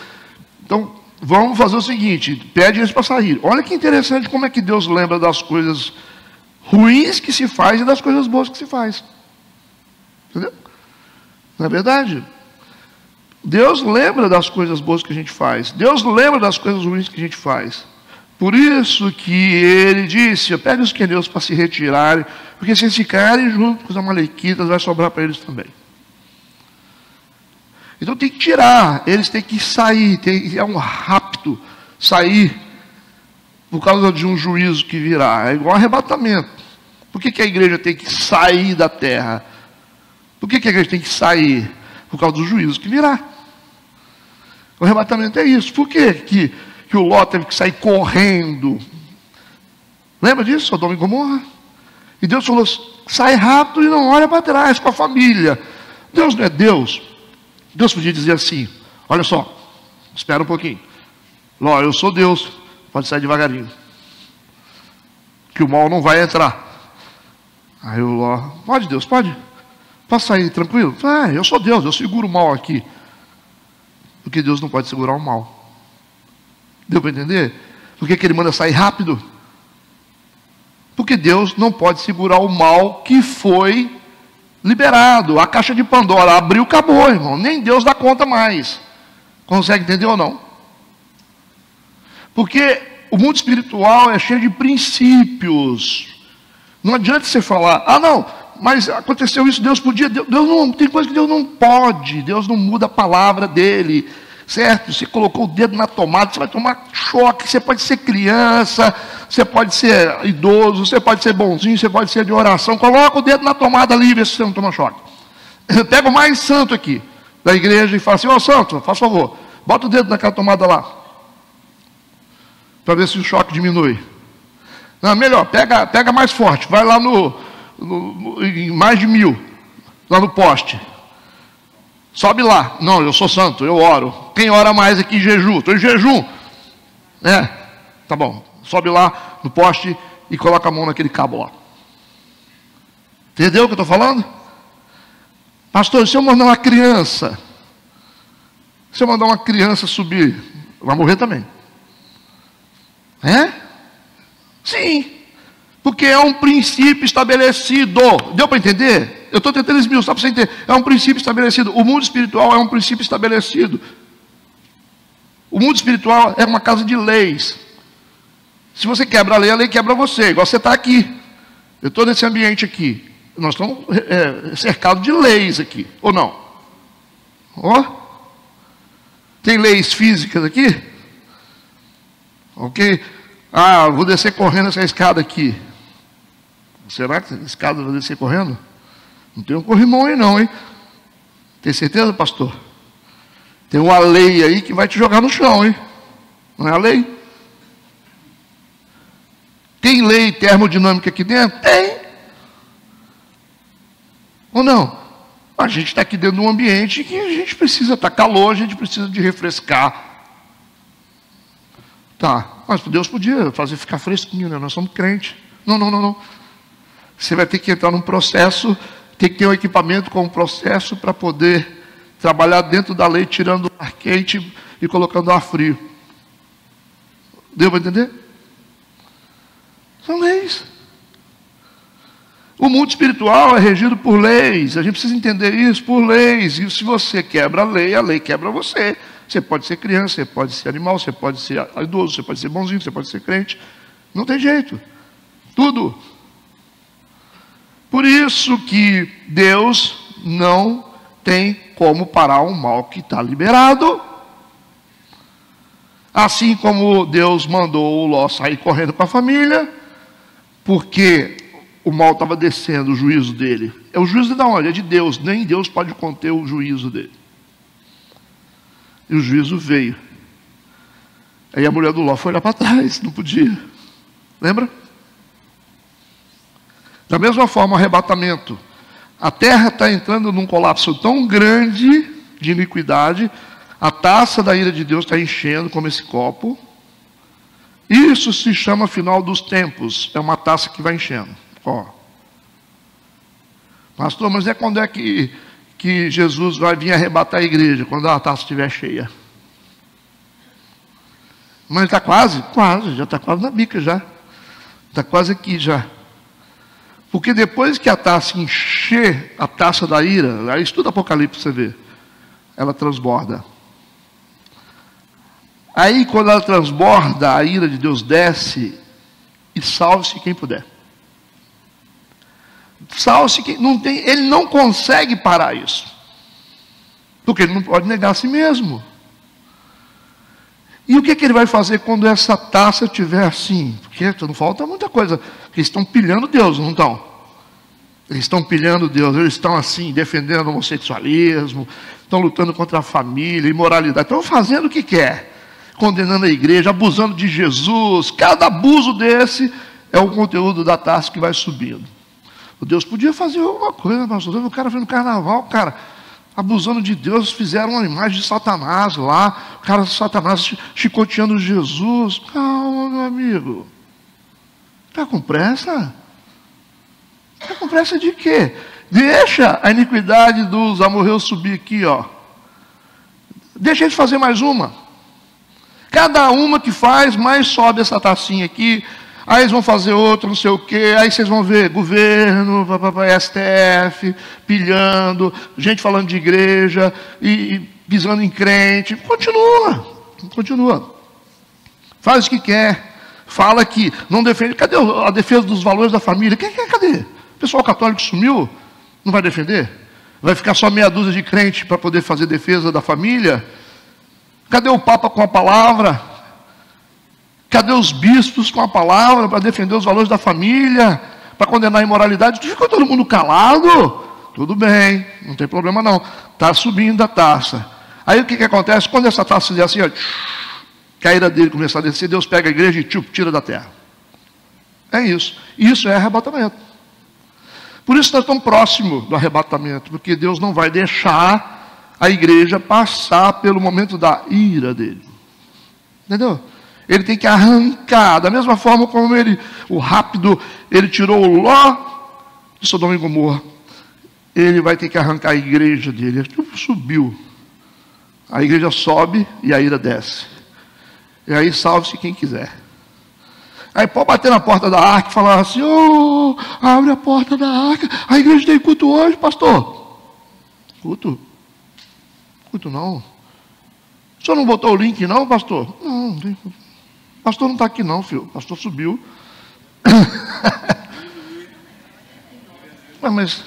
Então, vamos fazer o seguinte, pede eles para sair. Olha que interessante como é que Deus lembra das coisas ruins que se faz e das coisas boas que se faz. Entendeu? Não é verdade? Deus lembra das coisas boas que a gente faz. Deus lembra das coisas ruins que a gente faz. Por isso que ele disse, pede os queneus para se retirarem, porque se eles ficarem junto com os amalequitas, vai sobrar para eles também. Então tem que tirar, eles têm que sair, é um rapto sair, por causa de um juízo que virá. É igual arrebatamento. Por que a igreja tem que sair da terra? Por que a igreja tem que sair? Por causa do juízo que virá. O arrebatamento é isso. Por que o Ló teve que sair correndo? Lembra disso, Sodoma e Gomorra? E Deus falou, sai rápido e não olha para trás com a família. Deus não é Deus. Deus podia dizer assim, olha só, espera um pouquinho. Ló, eu sou Deus, pode sair devagarinho. Que o mal não vai entrar. Aí o Ló, pode Deus, pode? Posso sair tranquilo? Eu sou Deus, eu seguro o mal aqui. Porque Deus não pode segurar o mal. Deu para entender? Por que ele manda sair rápido? Porque Deus não pode segurar o mal que foi liberado. A caixa de Pandora abriu, acabou, irmão. Nem Deus dá conta mais. Consegue entender ou não? Porque o mundo espiritual é cheio de princípios. Não adianta você falar, ah não, mas aconteceu isso, Deus podia, Deus não, tem coisa que Deus não pode, Deus não muda a palavra dele, certo? Você colocou o dedo na tomada, você vai tomar choque, você pode ser criança, você pode ser idoso, você pode ser bonzinho, você pode ser de oração, coloca o dedo na tomada ali e vê se você não toma choque. Pega o mais santo aqui, da igreja, e fala assim, ô santo, faz favor, bota o dedo naquela tomada lá, para ver se o choque diminui. Não, melhor, pega mais forte, vai lá em mais de 1000, lá no poste. Sobe lá. Não, eu sou santo, eu oro. Quem ora mais aqui em jejum? Estou em jejum. Tá bom. Sobe lá no poste e coloca a mão naquele cabo lá. Entendeu o que eu estou falando? Pastor, se eu mandar uma criança, subir, vai morrer também. Sim. Porque é um princípio estabelecido. Deu para entender? Eu estou tentando esmiuçar para você entender. É um princípio estabelecido. O mundo espiritual é um princípio estabelecido. O mundo espiritual é uma casa de leis. Se você quebra a lei quebra você. Igual você está aqui. Eu estou nesse ambiente aqui. Nós estamos cercados de leis aqui. Ou não? Tem leis físicas aqui? Ok? Ah, vou descer correndo essa escada aqui. Será que essa escada vai descer correndo? Não tem um corrimão aí não, hein? Tem certeza, pastor? Tem uma lei aí que vai te jogar no chão, hein? Não é a lei? Tem lei termodinâmica aqui dentro? Tem. Ou não? A gente está aqui dentro de um ambiente que a gente precisa, está calor, a gente precisa de refrescar. Tá, mas Deus podia fazer ficar fresquinho, né? Nós somos crentes. Não. Você vai ter que entrar num processo, tem que ter um equipamento com um processo para poder trabalhar dentro da lei, tirando o ar quente e colocando o ar frio. Deu para entender? São leis. O mundo espiritual é regido por leis. A gente precisa entender isso, por leis. E se você quebra a lei quebra você. Você pode ser criança, você pode ser animal, você pode ser idoso, você pode ser bonzinho, você pode ser crente. Não tem jeito. Tudo. Por isso que Deus não tem como parar um mal que está liberado. Assim como Deus mandou o Ló sair correndo para a família, porque o mal estava descendo, o juízo dele. É o juízo de onde? É de Deus. Nem Deus pode conter o juízo dele. E o juízo veio. Aí a mulher do Ló foi olhar para trás, não podia. Lembra? Da mesma forma, o arrebatamento. A terra está entrando num colapso tão grande de iniquidade, a taça da ira de Deus está enchendo como esse copo. Isso se chama final dos tempos. É uma taça que vai enchendo. Pastor, mas quando é que Jesus vai vir arrebatar a igreja? Quando a taça estiver cheia. Mas está quase, já está quase na bica já. Está quase aqui já. Porque depois que a taça encher a taça da ira, aí estuda Apocalipse você vê, ela transborda. Aí quando ela transborda, a ira de Deus desce e salve-se quem puder. Salve-se quem não tem, ele não consegue parar isso. Porque ele não pode negar a si mesmo. E o que ele vai fazer quando essa taça estiver assim? Porque não falta muita coisa. Eles estão pilhando Deus, não estão? Eles estão pilhando Deus, eles estão assim, defendendo o homossexualismo, estão lutando contra a família, imoralidade, estão fazendo o que quer, condenando a igreja, abusando de Jesus. Cada abuso desse é o conteúdo da taça que vai subindo. O Deus podia fazer alguma coisa, pastor. O cara foi no carnaval, cara, abusando de Deus, fizeram uma imagem de Satanás lá, o cara de Satanás chicoteando Jesus. Calma, meu amigo. Está com pressa? Está com pressa de quê? Deixa a iniquidade dos amorreus subir aqui, ó. Deixa eles fazer mais uma. Cada uma que faz, mais sobe essa tacinha aqui. Aí eles vão fazer outra, não sei o quê. Aí vocês vão ver governo, STF, pilhando, gente falando de igreja e pisando em crente. Continua. Faz o que quer. fala que não defende. Cadê a defesa dos valores da família? Cadê? O pessoal católico sumiu? Não vai defender? Vai ficar só meia dúzia de crente para poder fazer defesa da família? Cadê o Papa com a palavra? Cadê os bispos com a palavra para defender os valores da família? Para condenar a imoralidade? Ficou todo mundo calado? Tudo bem, não tem problema não. Está subindo a taça. Aí o que acontece? Quando essa taça der assim, ó, que a ira dele começar a descer, Deus pega a igreja e tira da terra. É isso. Isso é arrebatamento. Por isso nós estamos próximos do arrebatamento, porque Deus não vai deixar a igreja passar pelo momento da ira dele. Entendeu? Ele tem que arrancar, da mesma forma como o rápido, ele tirou o Ló de Sodoma e Gomorra. Ele vai ter que arrancar a igreja dele. Ele subiu. A igreja sobe e a ira desce. E aí salve-se quem quiser. Aí pode bater na porta da arca e falar assim: oh, abre a porta da arca. A igreja tem culto hoje, pastor. Culto? Culto não. O senhor não botou o link não, pastor? Não, não tem culto. O pastor não está aqui não, filho. O pastor subiu. Mas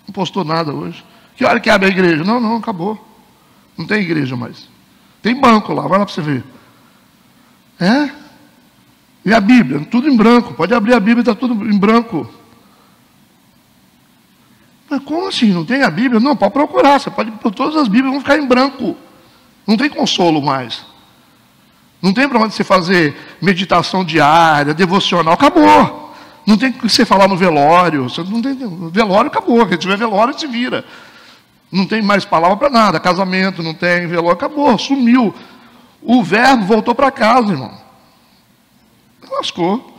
não postou nada hoje. Que hora que abre a igreja? Não, acabou. Não tem igreja mais. Tem banco lá, vai lá para você ver. É? E a Bíblia? Tudo em branco. Pode abrir a Bíblia, está tudo em branco. Mas como assim? Não tem a Bíblia? Não, pode procurar. Você pode, todas as Bíblias vão ficar em branco. Não tem consolo mais. Não tem para onde você fazer meditação diária, devocional. Acabou. Não tem o que você falar no velório. Você não tem, velório acabou. Quem tiver velório se vira. Não tem mais palavra para nada. Casamento não tem, velório acabou, sumiu. O verbo voltou para casa, irmão. Lascou.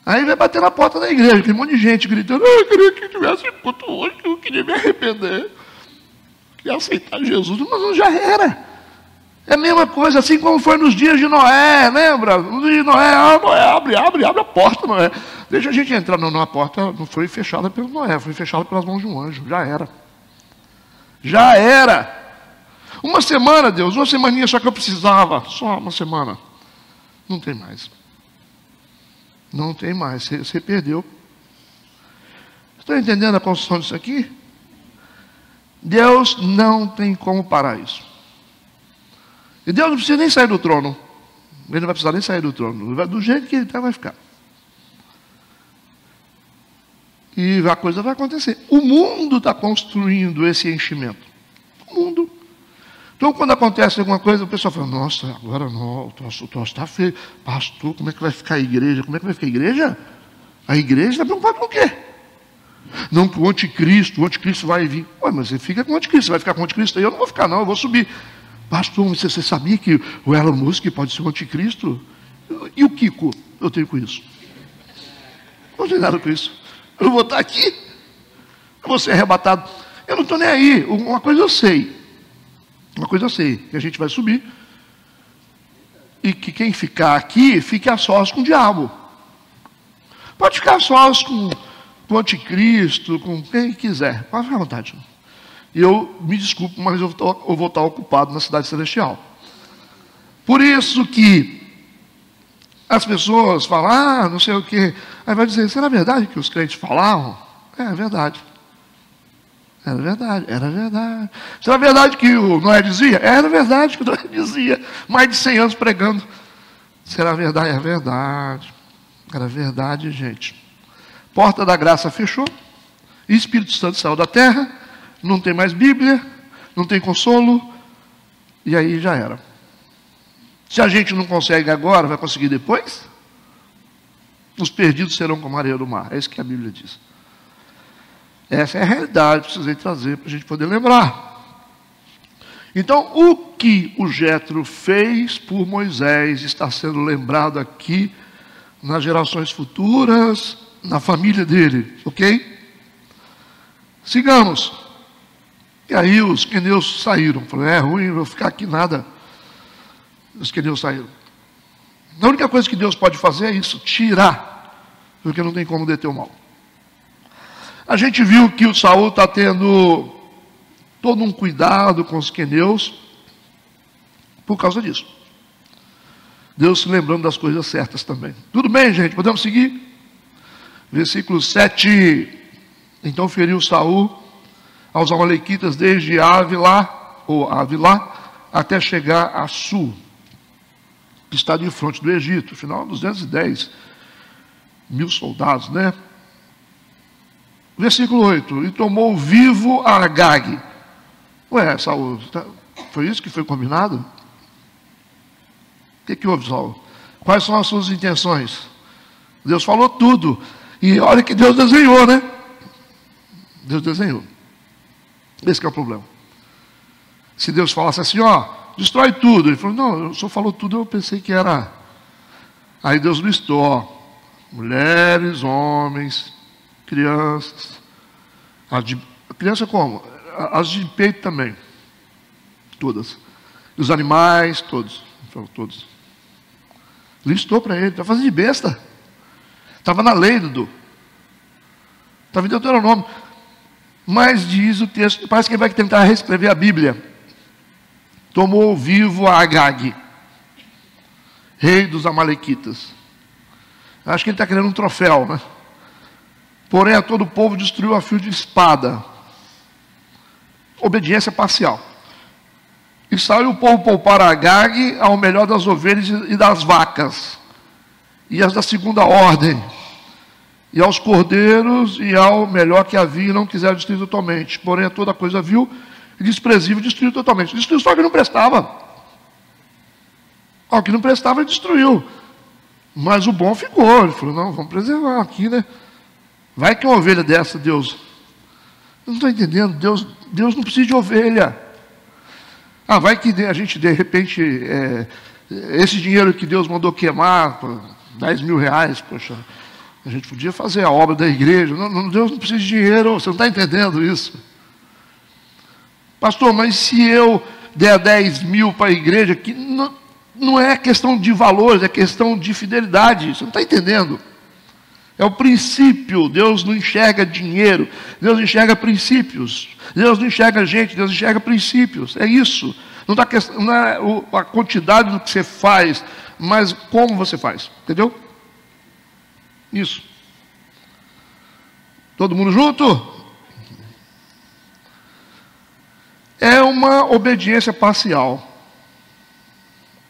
Aí vai bater na porta da igreja, tem um monte de gente gritando: eu queria que tivesse culto hoje, eu queria me arrepender, queria aceitar Jesus, mas não, já era. É a mesma coisa, assim como foi nos dias de Noé, lembra? Nos dias de Noé, Noé, abre a porta, Noé. Deixa a gente entrar. Não, a porta não foi fechada pelo Noé, foi fechada pelas mãos de um anjo, já era. Já era. Uma semana, Deus, uma semaninha só que eu precisava, só uma semana. Não tem mais. Não tem mais, você perdeu. Estão entendendo a construção disso aqui? Deus não tem como parar isso. E Deus não precisa nem sair do trono. Ele não vai precisar nem sair do trono. Do jeito que ele está, vai ficar. E a coisa vai acontecer. O mundo está construindo esse enchimento. O mundo. Então, quando acontece alguma coisa, o pessoal fala: nossa, agora não, o troço está feio. Pastor, como é que vai ficar a igreja? Como é que vai ficar a igreja? A igreja está preocupada com o quê? Não, com o anticristo vai vir. Ué, mas você fica com o anticristo, você vai ficar com o anticristo? Aí eu não vou ficar não, eu vou subir. Pastor, você sabia que o Elon Musk pode ser o anticristo? E o Kiko? Eu tenho com isso. Não tenho nada com isso. Eu não vou estar aqui. Eu vou ser arrebatado. Eu não estou nem aí. Uma coisa eu sei. Que a gente vai subir. E que quem ficar aqui, fique a sós com o diabo. Pode ficar a sós com o anticristo, com quem quiser. Pode ficar à vontade. E eu me desculpo, mas eu vou estar ocupado na cidade celestial. Por isso que as pessoas falam: não sei o quê. Aí vai dizer: será verdade que os crentes falavam? É verdade. Era verdade. Será verdade que o Noé dizia? Era verdade que o Noé dizia. Mais de 100 anos pregando. Será verdade? É verdade. Era verdade, gente. Porta da graça fechou. Espírito Santo saiu da terra. Não tem mais Bíblia. Não tem consolo. E aí já era. Se a gente não consegue agora, vai conseguir depois? Os perdidos serão como a areia do mar. É isso que a Bíblia diz. Essa é a realidade, precisei trazer para a gente poder lembrar. Então, o que o Jétro fez por Moisés está sendo lembrado aqui nas gerações futuras, na família dele, ok? Sigamos. E aí os queneus saíram. Falaram: é ruim, eu vou ficar aqui nada. Os queneus saíram. A única coisa que Deus pode fazer é isso, tirar, porque não tem como deter o mal. A gente viu que o Saul está tendo todo um cuidado com os queneus por causa disso. Deus se lembrando das coisas certas também. Tudo bem, gente? Podemos seguir? Versículo 7. Então feriu Saul aos amalequitas desde Ávilá, até chegar a Sul, que está de frente do Egito. Afinal, 210 mil soldados, né? Versículo 8. E tomou vivo a Agag. Ué, Saul, foi isso que foi combinado? O que houve, Saul? Quais são as suas intenções? Deus falou tudo. E olha que Deus desenhou, né? Deus desenhou. Esse que é o problema. Se Deus falasse assim, ó, destrói tudo. Ele falou, não, o senhor falou tudo, eu pensei que era. Aí Deus listou, ó, mulheres, homens, crianças. Criança como? As de peito também. Todas. Os animais, todos. Todos. Listou para ele, está fazendo de besta. Estava na lei, Dudu. Estava em Deuteronômio. Mas diz o texto, parece que ele vai tentar reescrever a Bíblia. Tomou vivo a Agag, rei dos amalequitas. Acho que ele está querendo um troféu, né? Porém, a todo o povo destruiu a fio de espada. Obediência parcial. E saiu o povo poupar a Agag ao melhor das ovelhas e das vacas, e as da segunda ordem, e aos cordeiros, e ao melhor que havia, não quiseram destruir totalmente. Porém, a toda coisa vil e desprezível destruiu totalmente. Destruiu só o que não prestava. O que não prestava, ele destruiu. Mas o bom ficou. Ele falou, não, vamos preservar aqui, né? Vai que uma ovelha dessa, Deus... Eu não estou entendendo, Deus não precisa de ovelha. Vai que a gente, de repente, esse dinheiro que Deus mandou queimar, 10 mil reais, poxa, a gente podia fazer a obra da igreja. Não, Deus não precisa de dinheiro, você não está entendendo isso. Pastor, mas se eu der 10 mil para a igreja, que não é questão de valores, é questão de fidelidade, você não está entendendo. É o princípio. Deus não enxerga dinheiro, Deus enxerga princípios. Deus não enxerga gente, Deus enxerga princípios. É isso. Não é a quantidade do que você faz, mas como você faz. Entendeu? Isso. Todo mundo junto? É uma obediência parcial.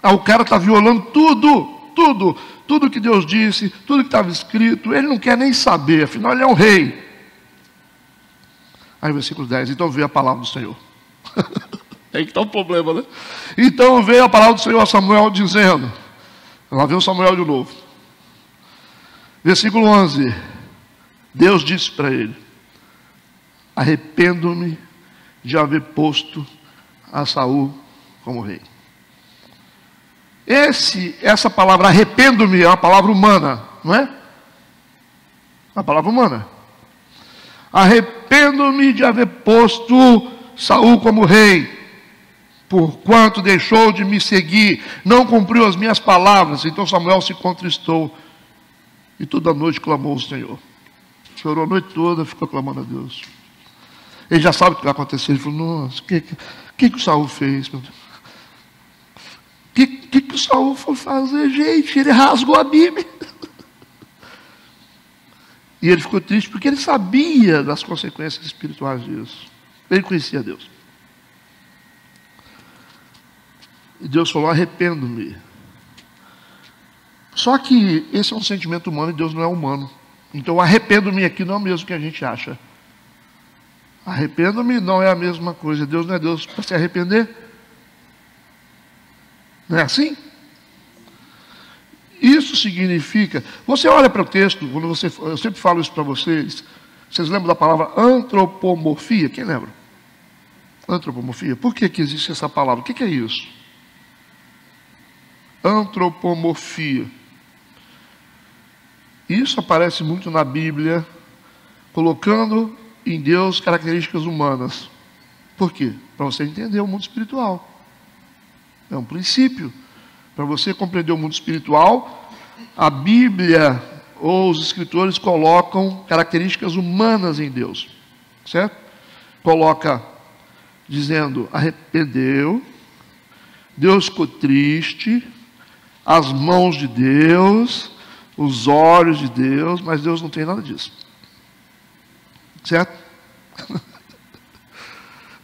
O cara está violando tudo que Deus disse, tudo que estava escrito, ele não quer nem saber, afinal ele é um rei. Aí versículo 10, então veio a palavra do Senhor. Aí que está o problema, né? Então veio a palavra do Senhor a Samuel dizendo, lá vem o Samuel de novo. Versículo 11, Deus disse para ele, arrependo-me de haver posto a Saul como rei. Essa palavra arrependo-me é uma palavra humana, não é? Uma palavra humana. Arrependo-me de haver posto Saul como rei, porquanto deixou de me seguir, não cumpriu as minhas palavras. Então Samuel se contristou e toda a noite clamou ao Senhor. Chorou a noite toda, ficou clamando a Deus. Ele já sabe o que vai acontecer. Ele falou, nossa, o que o Saul fez, meu Deus? O que o Saul foi fazer, gente? Ele rasgou a Bíblia. E ele ficou triste porque ele sabia das consequências espirituais disso. Ele conhecia Deus. E Deus falou, arrependo-me. Só que esse é um sentimento humano e Deus não é humano. Então arrependo-me aqui não é o mesmo que a gente acha. Arrependo-me não é a mesma coisa. Deus não é Deus para se arrepender. Não é assim? Isso significa... Você olha para o texto, quando eu sempre falo isso para vocês. Vocês lembram da palavra antropomorfia? Quem lembra? Antropomorfia. Por que existe essa palavra? O que é isso? Antropomorfia. Isso aparece muito na Bíblia, colocando em Deus características humanas. Por quê? Para você entender o mundo espiritual. É um princípio. Para você compreender o mundo espiritual, a Bíblia ou os escritores colocam características humanas em Deus. Certo? Coloca dizendo, arrependeu, Deus ficou triste, as mãos de Deus, os olhos de Deus, mas Deus não tem nada disso. Certo?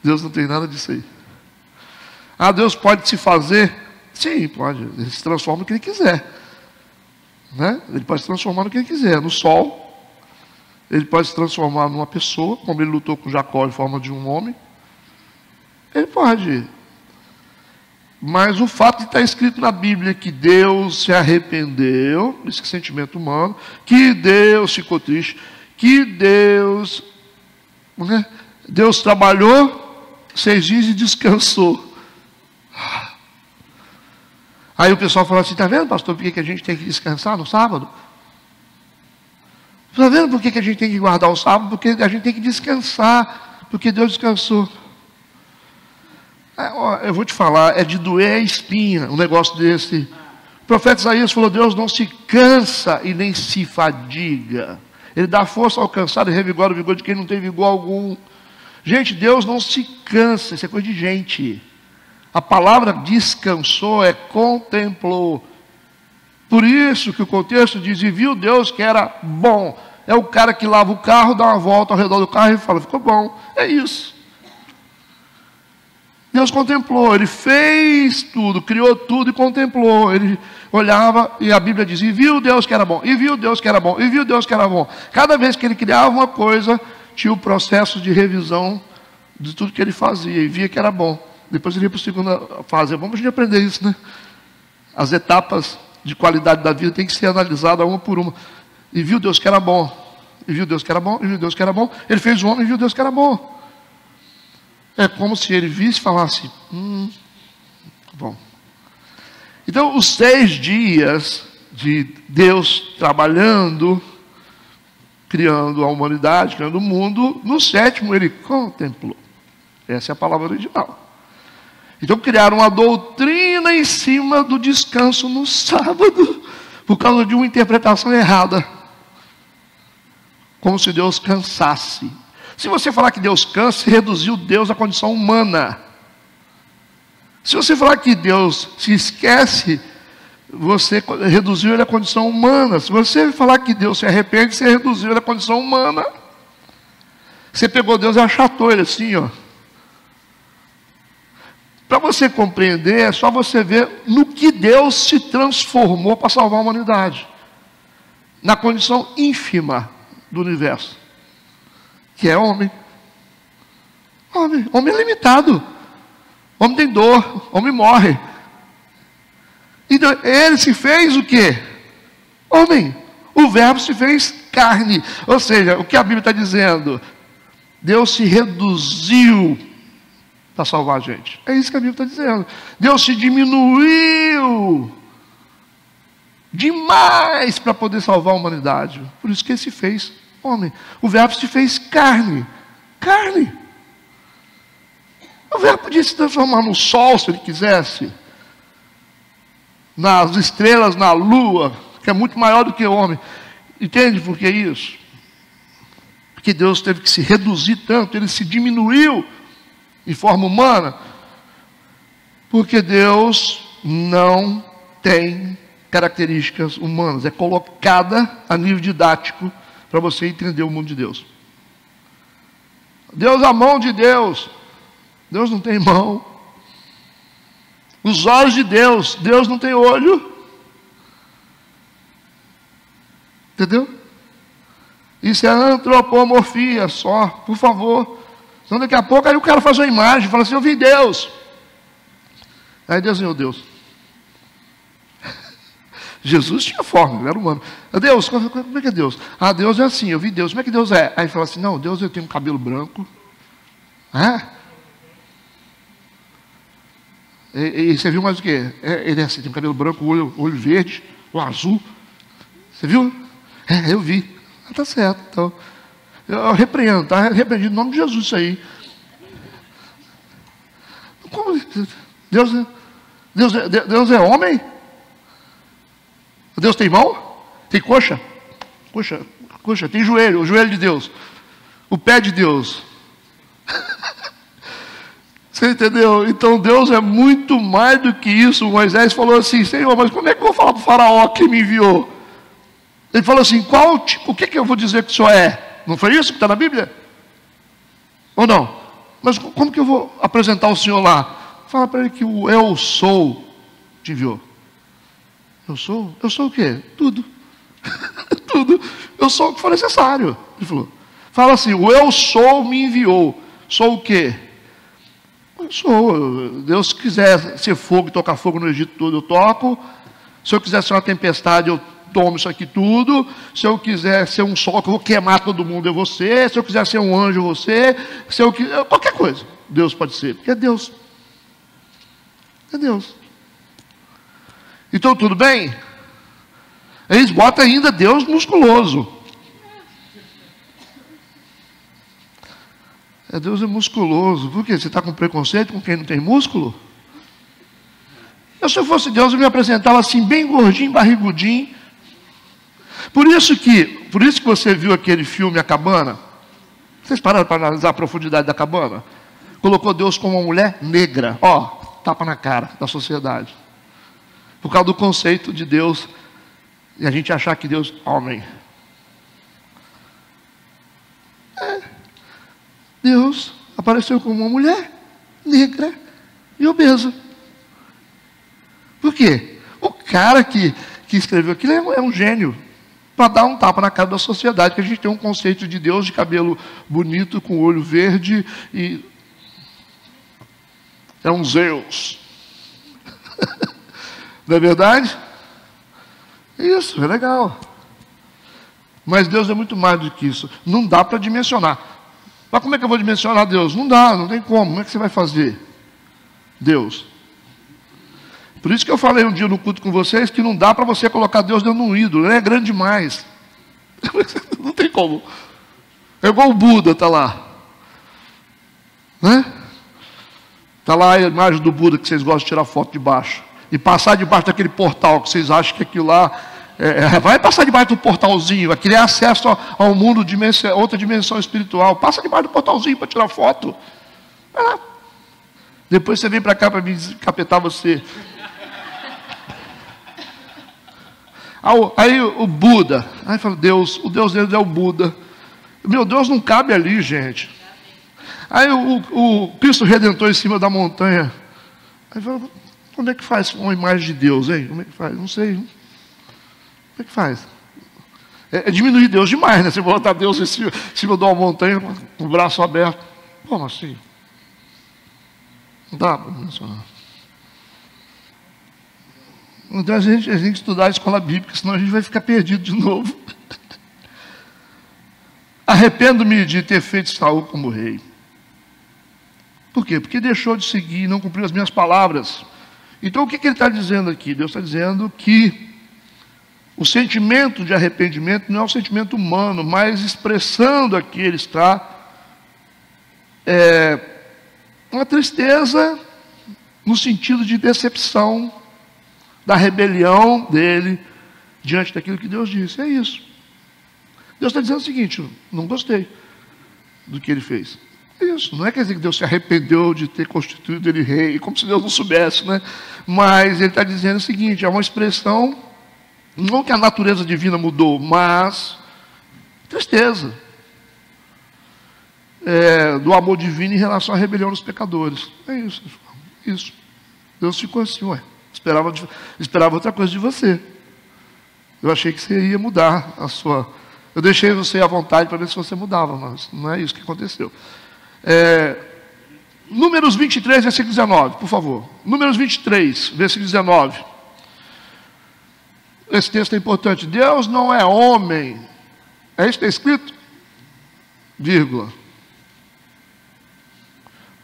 Deus não tem nada disso aí. Ah, Deus pode se fazer? Sim, pode. Ele se transforma no que Ele quiser. Né? Ele pode se transformar no que Ele quiser. No sol. Ele pode se transformar numa pessoa, como Ele lutou com Jacó em forma de um homem. Ele pode. Mas o fato de estar escrito na Bíblia que Deus se arrependeu, esse sentimento humano, que Deus ficou triste, que Deus, né? Deus trabalhou 6 dias e descansou. Aí o pessoal fala assim, está vendo, pastor, por que a gente tem que descansar no sábado? Está vendo por que a gente tem que guardar o sábado? Porque a gente tem que descansar, porque Deus descansou. Eu vou te falar, é de doer a espinha um negócio desse. O profeta Isaías falou, Deus não se cansa e nem se fadiga. Ele dá força ao cansado e revigora o vigor de quem não tem vigor algum. Gente, Deus não se cansa, isso é coisa de gente. A palavra descansou é contemplou. Por isso que o contexto diz, e viu Deus que era bom. É o cara que lava o carro, dá uma volta ao redor do carro e fala, ficou bom. É isso. Deus contemplou, Ele fez tudo, criou tudo e contemplou. Ele olhava e a Bíblia diz, e viu Deus que era bom, e viu Deus que era bom, e viu Deus que era bom. Cada vez que Ele criava uma coisa, tinha o processo de revisão de tudo que Ele fazia, e via que era bom. Depois Ele ia para a segunda fase. Vamos a gente aprender isso, né? As etapas de qualidade da vida tem que ser analisada uma por uma. E viu Deus que era bom, e viu Deus que era bom, e viu Deus que era bom. Ele fez o homem e viu Deus que era bom. É como se ele visse e falasse, bom. Então, os 6 dias de Deus trabalhando, criando a humanidade, criando o mundo, no 7º ele contemplou. Essa é a palavra original. Então, criaram uma doutrina em cima do descanso no sábado, por causa de uma interpretação errada. Como se Deus cansasse. Se você falar que Deus cansa, você reduziu Deus à condição humana. Se você falar que Deus se esquece, você reduziu Ele à condição humana. Se você falar que Deus se arrepende, você reduziu Ele à condição humana. Você pegou Deus e achatou Ele assim, ó. Para você compreender, é só você ver no que Deus se transformou para salvar a humanidade. Na condição ínfima do universo. Que é homem. Homem é limitado. Homem tem dor. Homem morre. Então, ele se fez o quê? Homem. O verbo se fez carne. Ou seja, o que a Bíblia está dizendo? Deus se reduziu para salvar a gente. É isso que a Bíblia está dizendo. Deus se diminuiu demais para poder salvar a humanidade. Por isso que ele se fez homem. O verbo se fez carne. Carne. O verbo podia se transformar no sol, se ele quisesse. Nas estrelas, na lua, que é muito maior do que o homem. Entende por que isso? Porque Deus teve que se reduzir tanto, Ele se diminuiu em forma humana. Porque Deus não tem características humanas. É colocada a nível didático para você entender o mundo de Deus. Deus, a mão de Deus. Deus não tem mão. Os olhos de Deus. Deus não tem olho. Entendeu? Isso é antropomorfia só, por favor. Senão daqui a pouco aí o cara faz uma imagem, fala assim, eu vi Deus. Aí desenhou Deus. Jesus tinha forma, ele era humano. Deus, como é que é Deus? Ah, Deus é assim, eu vi Deus. Como é que Deus é? Aí fala assim, não, Deus ele tem um cabelo branco. E você viu mais o quê? Ele é assim, tem um cabelo branco, olho verde, o azul. Você viu? Eu vi. Tá certo, então. Eu repreendo, tá repreendido em nome de Jesus isso aí. Como? Deus é homem? Deus tem mão? Tem coxa? Coxa, tem joelho, o joelho de Deus. O pé de Deus. Você entendeu? Então Deus é muito mais do que isso. Moisés falou assim: Senhor, mas como é que eu vou falar para o faraó que me enviou? Ele falou assim: o que eu vou dizer que o senhor é? Não foi isso que está na Bíblia? Ou não? Mas como que eu vou apresentar o senhor lá? Fala para ele que o eu sou te enviou. Eu sou? Eu sou o quê? Tudo. Tudo. Eu sou o que for necessário. Ele falou. Fala assim: o eu sou me enviou. Sou o quê? Eu sou. Deus, se quiser ser fogo e tocar fogo no Egito todo, eu toco. Se eu quiser ser uma tempestade, eu tomo isso aqui tudo. Se eu quiser ser um sol que eu vou queimar todo mundo, eu vou ser. Se eu quiser ser um anjo, eu vou ser. Se eu quiser, qualquer coisa, Deus pode ser. Porque é Deus. É Deus. Então, tudo bem? Eles botam ainda Deus musculoso. Deus é musculoso. Por quê? Você está com preconceito com quem não tem músculo? Se eu fosse Deus, eu me apresentava assim, bem gordinho, barrigudinho. Por isso que você viu aquele filme A Cabana. Vocês pararam para analisar a profundidade da cabana? Colocou Deus como uma mulher negra. Ó, tapa na cara da sociedade. Por causa do conceito de Deus. E a gente achar que Deus é homem. Deus apareceu como uma mulher negra e obesa. Por quê? O cara que escreveu aquilo é um gênio. Para dar um tapa na cara da sociedade, que a gente tem um conceito de Deus de cabelo bonito, com olho verde e... é um Zeus. Não é verdade? Isso, é legal. Mas Deus é muito mais do que isso. Não dá para dimensionar. Mas como é que eu vou dimensionar Deus? Não dá, não tem como. Como é que você vai fazer? Deus. Por isso que eu falei um dia no culto com vocês que não dá para você colocar Deus dentro de um ídolo. Ele é grande demais. Não tem como. É igual o Buda, está lá. Né? Está lá a imagem do Buda que vocês gostam de tirar foto de baixo. E passar debaixo daquele portal que vocês acham que aquilo lá... vai passar debaixo do portalzinho. Aquele é acesso ao mundo, outra dimensão espiritual. Passa debaixo do portalzinho para tirar foto. Vai lá. Depois você vem para cá para me capetar você. Aí o Buda. Aí fala, o Deus deles é o Buda. Meu Deus não cabe ali, gente. Aí o Cristo Redentor em cima da montanha. Aí fala, como é que faz uma imagem de Deus, hein? Como é que faz? Não sei. Como é que faz? É diminuir Deus demais, né? Você botar Deus em cima de uma montanha com o braço aberto. Como assim? Não dá para mencionar. Então a gente tem que estudar a escola bíblica, senão a gente vai ficar perdido de novo. Arrependo-me de ter feito Saul como rei. Por quê? Porque deixou de seguir e não cumpriu as minhas palavras. Então o que ele está dizendo aqui? Deus está dizendo que o sentimento de arrependimento não é um sentimento humano, mas expressando aqui ele está uma tristeza no sentido de decepção da rebelião dele diante daquilo que Deus disse. É isso. Deus está dizendo o seguinte: não gostei do que ele fez. É isso. Não é quer dizer que Deus se arrependeu de ter constituído ele rei, como se Deus não soubesse, né? Mas ele está dizendo o seguinte: é uma expressão, não que a natureza divina mudou, mas tristeza do amor divino em relação à rebelião dos pecadores. É isso. Isso. Deus ficou assim, esperava outra coisa de você. Eu achei que você ia mudar a sua... Eu deixei você à vontade para ver se você mudava, mas não é isso que aconteceu. Números 23, versículo 19, por favor. Números 23, versículo 19. Esse texto é importante. Deus não é homem. É isso que está escrito? Vírgula.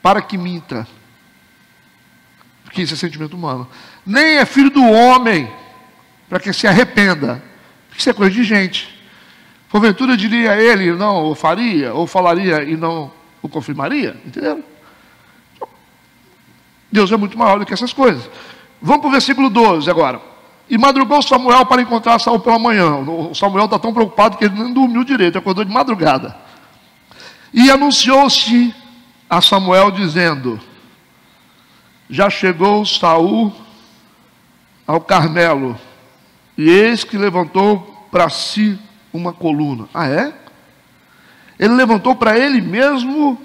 Para que minta. Porque isso é sentimento humano. Nem é filho do homem para que se arrependa. Porque isso é coisa de gente. Porventura diria ele, não o faria, ou falaria e não o confirmaria. Entendeu? Deus é muito maior do que essas coisas. Vamos para o versículo 12 agora. E madrugou Samuel para encontrar Saul pela manhã. O Samuel está tão preocupado que ele não dormiu direito, acordou de madrugada. E anunciou-se a Samuel dizendo: já chegou Saul ao Carmelo, e eis que levantou para si uma coluna. Ah, é? Ele levantou para ele mesmo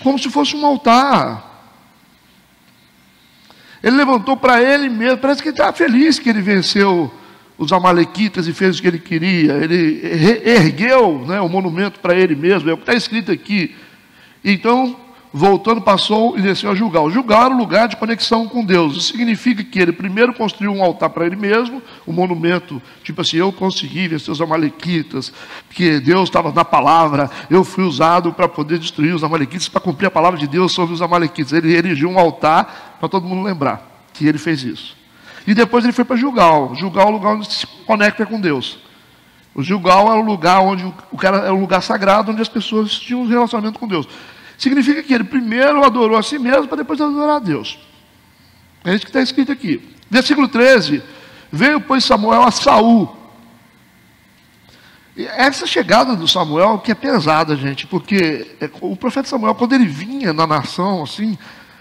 como se fosse um altar. Ele levantou para ele mesmo, parece que ele estava feliz que ele venceu os amalequitas e fez o que ele queria. Ele ergueu, né, o monumento para ele mesmo, é o que está escrito aqui. Então, voltando, passou e desceu a Gilgal. Gilgal era o lugar de conexão com Deus. Isso significa que ele primeiro construiu um altar para ele mesmo, um monumento, tipo assim, eu consegui vencer os amalequitas, porque Deus estava na palavra, eu fui usado para poder destruir os amalequitas, para cumprir a palavra de Deus sobre os amalequitas. Ele erigiu um altar para todo mundo lembrar que ele fez isso. E depois ele foi para Gilgal. Gilgal é o lugar onde se conecta com Deus. O Gilgal era o lugar onde o cara era um lugar sagrado, onde as pessoas tinham um relacionamento com Deus. Significa que ele primeiro adorou a si mesmo, para depois adorar a Deus. É isso que está escrito aqui. Versículo 13. Veio, pois, Samuel a Saul. E essa chegada do Samuel que é pesada, gente, porque o profeta Samuel, quando ele vinha na nação, assim,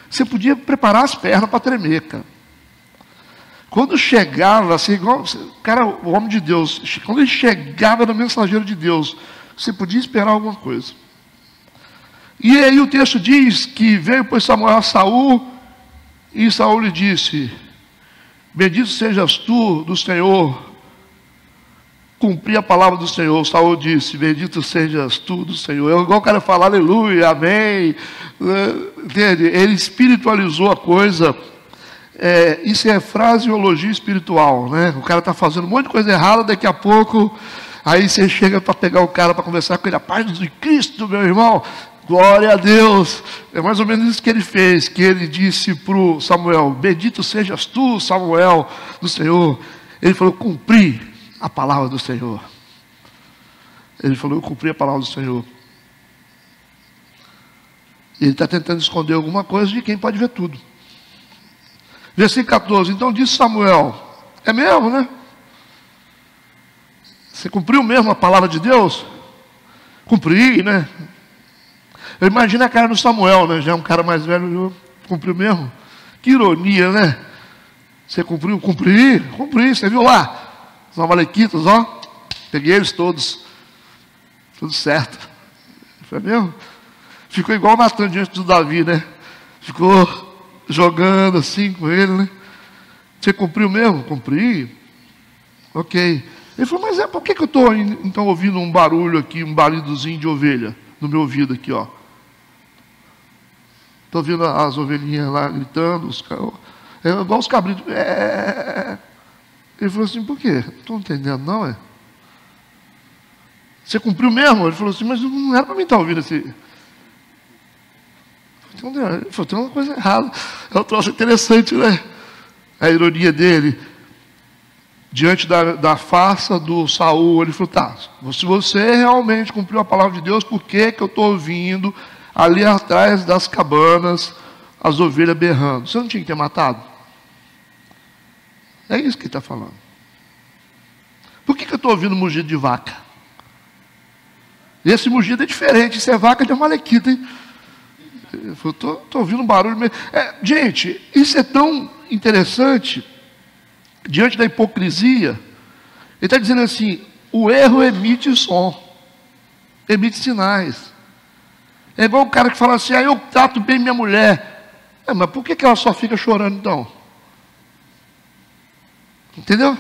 você podia preparar as pernas para tremer, cara. Quando chegava, assim, igual, cara, o homem de Deus, quando ele chegava no mensageiro de Deus, você podia esperar alguma coisa. E aí o texto diz que veio, pois, Samuel a Saul, e Saul lhe disse: bendito sejas tu do Senhor, cumpri a palavra do Senhor. Saul disse: bendito sejas tu do Senhor. É igual o cara falar aleluia, amém. Entende? Ele espiritualizou a coisa. Isso é fraseologia espiritual, né? O cara está fazendo um monte de coisa errada, daqui a pouco, aí você chega para pegar o cara para conversar com ele: a paz de Cristo, meu irmão, glória a Deus. É mais ou menos isso que ele fez, que ele disse para o Samuel: bendito sejas tu, Samuel, do Senhor. Ele falou: cumpri a palavra do Senhor. Ele falou: eu cumpri a palavra do Senhor. Ele está tentando esconder alguma coisa de quem pode ver tudo. Versículo 14. Então disse Samuel: é mesmo, né? Você cumpriu mesmo a palavra de Deus? Cumpri, né? Eu imagino a cara do Samuel, né? Já é um cara mais velho, cumpriu mesmo? Que ironia, né? Você cumpriu? Cumpri. Você viu lá? Os amalequitas, ó. Peguei eles todos. Tudo certo. Foi mesmo? Ficou igual Natan diante do Davi, né? Ficou jogando assim com ele, né? Você cumpriu mesmo? Cumpri. Ok. Ele falou: mas por que eu estou então ouvindo um barulho aqui, um balidozinho de ovelha no meu ouvido aqui, ó? Estou ouvindo as ovelhinhas lá gritando, igual os cabritos. Ele falou assim: por quê? Não estou entendendo, não, é? Você cumpriu mesmo? Ele falou assim: mas não era para mim estar ouvindo esse. Ele falou: tem uma coisa errada. É um troço interessante, né? A ironia dele. Diante da farsa do Saul, ele falou: tá, se você realmente cumpriu a palavra de Deus, por que eu estou ouvindo ali atrás das cabanas as ovelhas berrando? Você não tinha que ter matado? É isso que ele está falando. Por que eu estou ouvindo mugido de vaca? Esse mugido é diferente, isso é vaca de amalequita, hein? Eu estou ouvindo um barulho mesmo. Gente, isso é tão interessante. Diante da hipocrisia, ele está dizendo assim: o erro emite som, emite sinais. É igual o cara que fala assim: eu trato bem minha mulher. Mas por que ela só fica chorando então? Entendeu?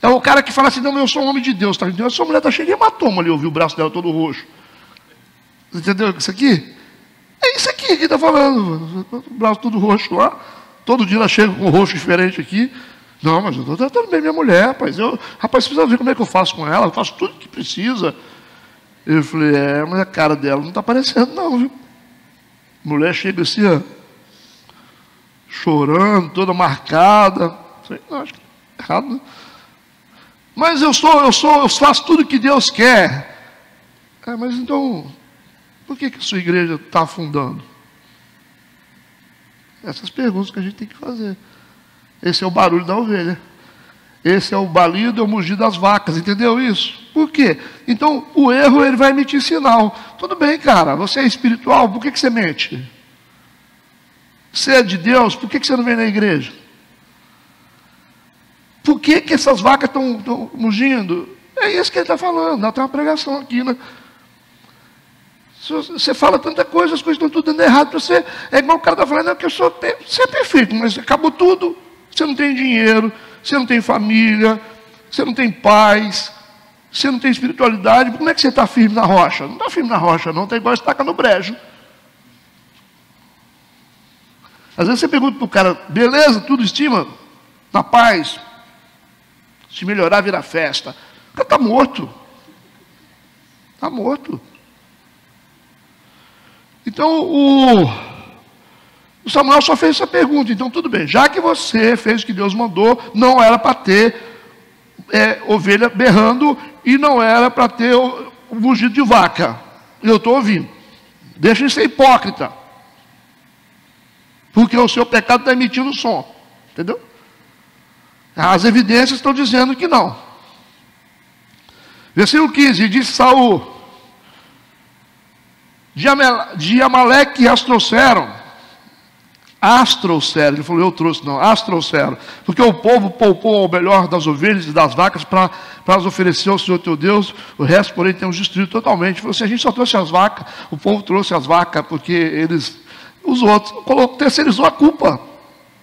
É o cara que fala assim: não, eu sou um homem de Deus. Tá? A sua mulher está cheia de hematoma ali, eu vi o braço dela todo roxo. Entendeu isso aqui? É isso aqui que está falando. O braço todo roxo lá. Todo dia ela chega com um rosto diferente aqui. Não, mas eu estou tratando bem minha mulher, rapaz. Rapaz, você precisa ver como é que eu faço com ela. Eu faço tudo que precisa. Eu falei: mas a cara dela não está aparecendo não, viu? Mulher chega assim, ó, chorando, toda marcada. Não, acho que é errado, né? Mas eu faço tudo que Deus quer. Mas então, por que a sua igreja está afundando? Essas perguntas que a gente tem que fazer. Esse é o barulho da ovelha. Esse é o balido, é o mugir das vacas. Entendeu isso? Por quê? Então, o erro, ele vai emitir sinal. Tudo bem, cara, você é espiritual, por que você mente? Você é de Deus, por que você não vem na igreja? Por que essas vacas estão mugindo? É isso que ele está falando. Tem uma pregação aqui, né? Você fala tanta coisa, as coisas estão tudo dando errado para você. É igual o cara está falando, que você é perfeito, mas acabou tudo. Você não tem dinheiro, você não tem família, você não tem paz, você não tem espiritualidade. Como é que você está firme na rocha? Não está firme na rocha, não. Está igual estaca no brejo. Às vezes você pergunta para o cara, beleza, tudo estima, na paz. Se melhorar, vira festa. O cara está morto. Está morto. Então, o Samuel só fez essa pergunta. Então, tudo bem. Já que você fez o que Deus mandou, não era para ter ovelha berrando e não era para ter o mugido de vaca. Eu estou ouvindo. Deixa de ser hipócrita. Porque o seu pecado está emitindo som. Entendeu? As evidências estão dizendo que não. Versículo 15, disse Saul: de Amaleque as trouxeram. Ele falou, eu trouxe, não, as trouxeram. Porque o povo poupou o melhor das ovelhas e das vacas para as oferecer ao Senhor teu Deus. O resto, porém, temos destruído totalmente. Ele falou assim, a gente só trouxe as vacas, o povo trouxe as vacas, porque os outros, terceirizou a culpa.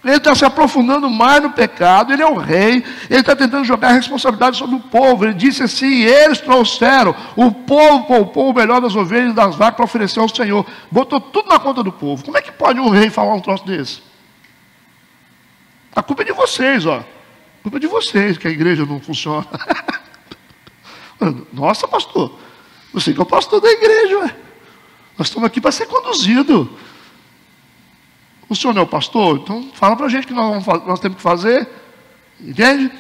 Ele está se aprofundando mais no pecado, ele é o rei, ele está tentando jogar a responsabilidade sobre o povo. Ele disse assim, eles trouxeram, o povo poupou o melhor das ovelhas e das vacas para oferecer ao Senhor. Botou tudo na conta do povo. Como é que pode um rei falar um troço desse? A culpa é de vocês, ó. A culpa é de vocês que a igreja não funciona. Nossa, pastor, você que é o pastor da igreja, ué. Nós estamos aqui para ser conduzidos. O senhor não é o pastor? Então fala para a gente que nós temos que fazer. Entende?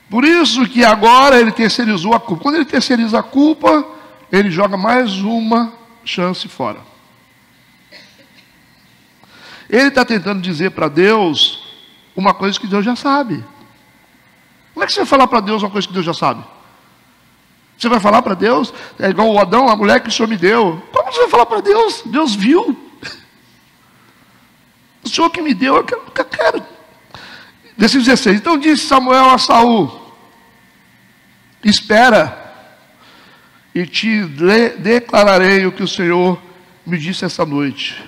Por isso que agora ele terceirizou a culpa. Quando ele terceiriza a culpa, ele joga mais uma chance fora. Ele está tentando dizer para Deus uma coisa que Deus já sabe. Como é que você vai falar para Deus uma coisa que Deus já sabe? Você vai falar para Deus? É igual o Adão, a mulher que o Senhor me deu. Como você vai falar para Deus? Deus viu. O Senhor que me deu, eu quero. Versículo 16. Então disse Samuel a Saul: espera, e te declararei o que o Senhor me disse essa noite.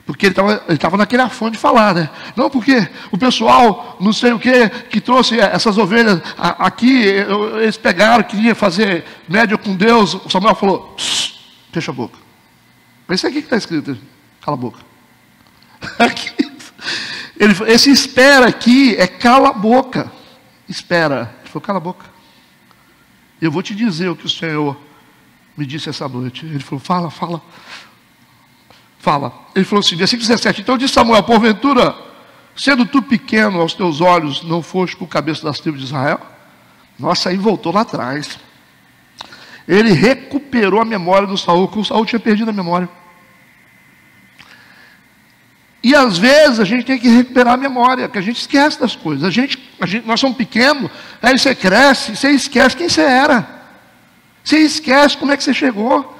Porque ele estava naquele afã de falar, né? Não, porque o pessoal, não sei o que trouxe essas ovelhas aqui, eles pegaram, queria fazer média com Deus. O Samuel falou: fecha a boca. Isso aqui que está escrito, cala a boca. Aqui. Esse espera aqui é cala a boca. Espera. Ele falou, cala a boca. Eu vou te dizer o que o Senhor me disse essa noite. Ele falou, fala. Ele falou assim, versículo 17. Então disse Samuel, porventura, sendo tu pequeno aos teus olhos, não foste por cabeça das tribos de Israel? Nossa, aí voltou lá atrás. Ele recuperou a memória do Saul, que o Saul tinha perdido a memória. E às vezes a gente tem que recuperar a memória, que a gente esquece das coisas. Nós somos pequenos, aí você cresce, você esquece quem você era. Você esquece como é que você chegou.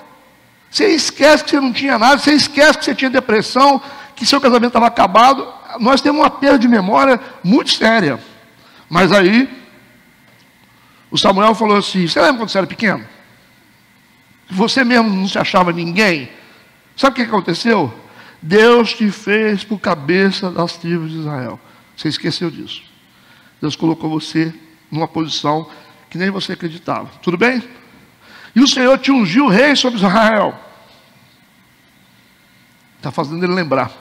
Você esquece que você não tinha nada, você esquece que você tinha depressão, que seu casamento estava acabado. Nós temos uma perda de memória muito séria. Mas aí, o Samuel falou assim, você lembra quando você era pequeno? Você mesmo não se achava ninguém? Sabe o que aconteceu? Deus te fez por cabeça das tribos de Israel. Você esqueceu disso. Deus colocou você numa posição que nem você acreditava. Tudo bem? E o Senhor te ungiu rei sobre Israel. Está fazendo ele lembrar.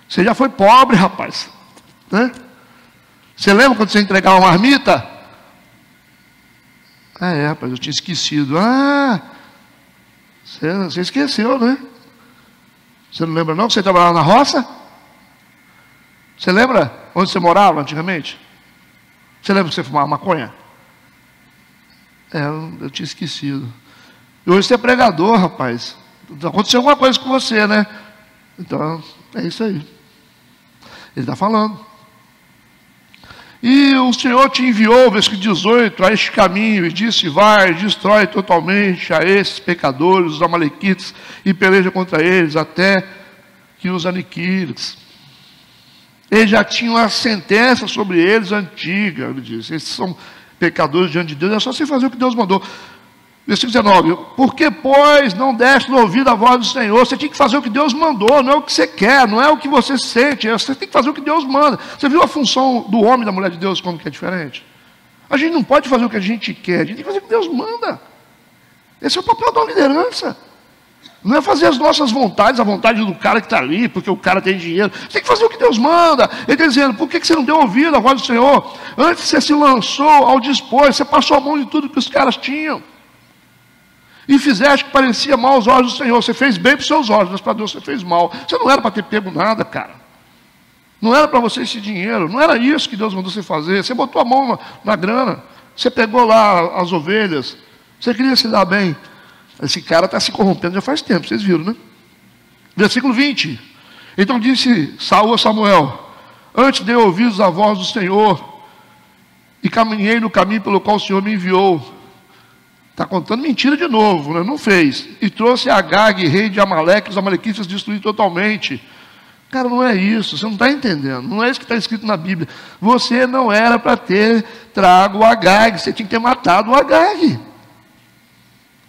Você já foi pobre, rapaz. Né? Você lembra quando você entregava uma marmita? Rapaz, eu tinha esquecido. Você esqueceu, né? Você não lembra não que você trabalhava na roça? Você lembra onde você morava antigamente? Você lembra que você fumava maconha? Eu tinha esquecido. E hoje você é pregador, rapaz. Aconteceu alguma coisa com você, né? Então, é isso aí. Ele está falando. E o Senhor te enviou, versículo 18, a este caminho, e disse, vai, destrói totalmente a esses pecadores, os amalequitas, e peleja contra eles, até que os aniquile. Ele já tinha uma sentença sobre eles antiga, ele disse. Esses são pecadores diante de Deus, é só você fazer o que Deus mandou. Versículo 19, por que, pois, não deste ouvido à voz do Senhor? Você tinha que fazer o que Deus mandou, não é o que você quer, não é o que você sente, você tem que fazer o que Deus manda. Você viu a função do homem e da mulher de Deus como que é diferente? A gente não pode fazer o que a gente quer, a gente tem que fazer o que Deus manda. Esse é o papel da liderança. Não é fazer as nossas vontades, a vontade do cara que está ali, porque o cara tem dinheiro. Você tem que fazer o que Deus manda. Ele está dizendo, por que você não deu ouvido à voz do Senhor? Antes você se lançou ao dispor, você passou a mão de tudo que os caras tinham. E fizeste que parecia mal aos olhos do Senhor. Você fez bem para os seus olhos, mas para Deus você fez mal. Você não era para ter pego nada, cara. Não era para você esse dinheiro. Não era isso que Deus mandou você fazer. Você botou a mão na grana. Você pegou lá as ovelhas. Você queria se dar bem. Esse cara está se corrompendo já faz tempo, vocês viram, né? Versículo 20. Então disse Saul a Samuel, antes de ouvidos a voz do Senhor, e caminhei no caminho pelo qual o Senhor me enviou. Está contando mentira de novo, né? Não fez. E trouxe Agag, rei de Amaleque, os amalequitas destruí totalmente. Cara, não é isso, você não está entendendo. Não é isso que está escrito na Bíblia. Você não era para ter trago o Agag, você tinha que ter matado o Agag.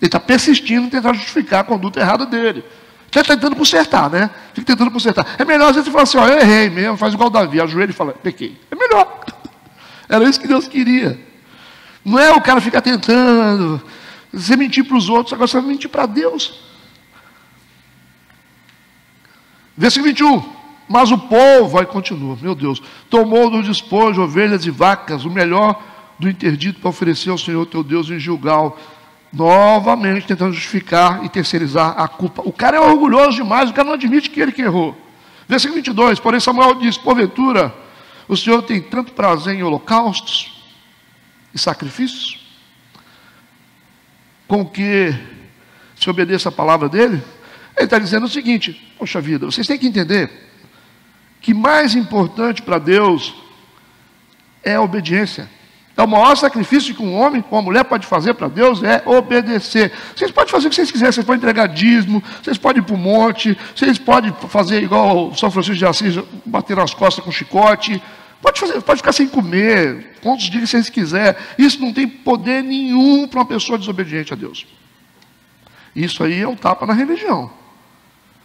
Ele está persistindo em tentar justificar a conduta errada dele. Ele está tentando consertar, né? Fica tentando consertar. É melhor às vezes você falar assim, ó, eu errei mesmo, faz igual Davi, ajoelha e fala, pequei. É melhor. Era isso que Deus queria. Não é o cara ficar tentando, você mentir para os outros, agora você vai mentir para Deus. Versículo 21. Mas o povo, aí continua, meu Deus, tomou do despojo ovelhas e vacas, o melhor do interdito para oferecer ao Senhor teu Deus em Gilgal. Novamente tentando justificar e terceirizar a culpa. O cara é orgulhoso demais, o cara não admite que ele que errou. Versículo 22, porém Samuel diz, porventura, o Senhor tem tanto prazer em holocaustos e sacrifícios, com que se obedeça a palavra dele? Ele está dizendo o seguinte, poxa vida, vocês têm que entender que mais importante para Deus é a obediência. É o maior sacrifício que um homem ou uma mulher pode fazer para Deus é obedecer. Vocês podem fazer o que vocês quiserem, vocês podem entregar dízimo, vocês podem ir para o monte, vocês podem fazer igual São Francisco de Assis, bater nas costas com chicote, pode ficar sem comer, quantos dias vocês quiserem. Isso não tem poder nenhum para uma pessoa desobediente a Deus. Isso aí é um tapa na religião.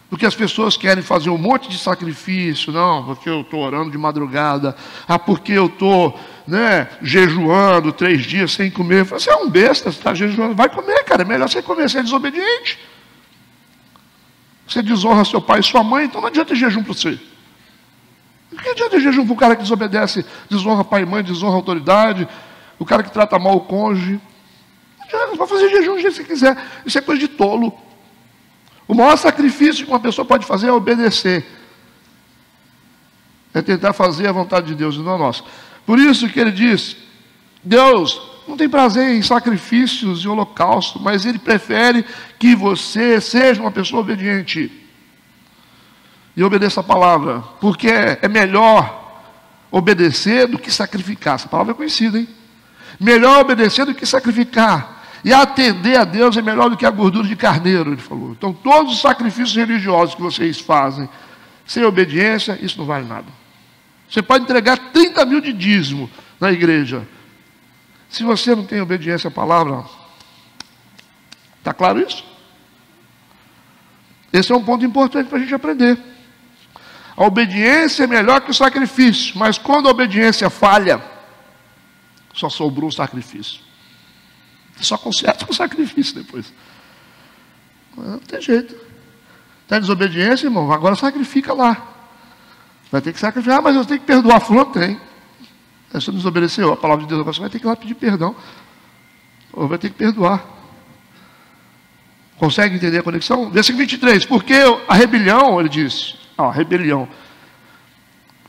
Porque as pessoas querem fazer um monte de sacrifício, não, porque eu estou orando de madrugada, porque eu estou jejuando 3 dias sem comer. Você é um besta, você está jejuando, vai comer, cara, é melhor você comer, você é desobediente. Você desonra seu pai e sua mãe, então não adianta jejum para você. Não adianta jejum para o cara que desobedece, desonra pai e mãe, desonra a autoridade, o cara que trata mal o cônjuge. Não adianta, pode fazer jejum do jeito que você quiser, isso é coisa de tolo. O maior sacrifício que uma pessoa pode fazer é obedecer. É tentar fazer a vontade de Deus e não a nossa. Por isso que ele diz, Deus não tem prazer em sacrifícios e holocausto, mas Ele prefere que você seja uma pessoa obediente. E obedeça a palavra, porque é melhor obedecer do que sacrificar. Essa palavra é conhecida, hein? Melhor obedecer do que sacrificar. E atender a Deus é melhor do que a gordura de carneiro, ele falou. Então, todos os sacrifícios religiosos que vocês fazem sem obediência, isso não vale nada. Você pode entregar 30 mil de dízimo na igreja. Se você não tem obediência à palavra, está claro isso? Esse é um ponto importante para a gente aprender. A obediência é melhor que o sacrifício, mas quando a obediência falha, só sobrou o sacrifício. Só conserta com sacrifício depois. Não tem jeito. Está em desobediência, irmão? Agora sacrifica lá. Vai ter que sacrificar, mas eu tenho que perdoar. Fulano tem. Você não desobedeceu a palavra de Deus, agora você vai ter que ir lá pedir perdão. Ou vai ter que perdoar. Consegue entender a conexão? Versículo 23. Porque a rebelião, ele diz, a rebelião,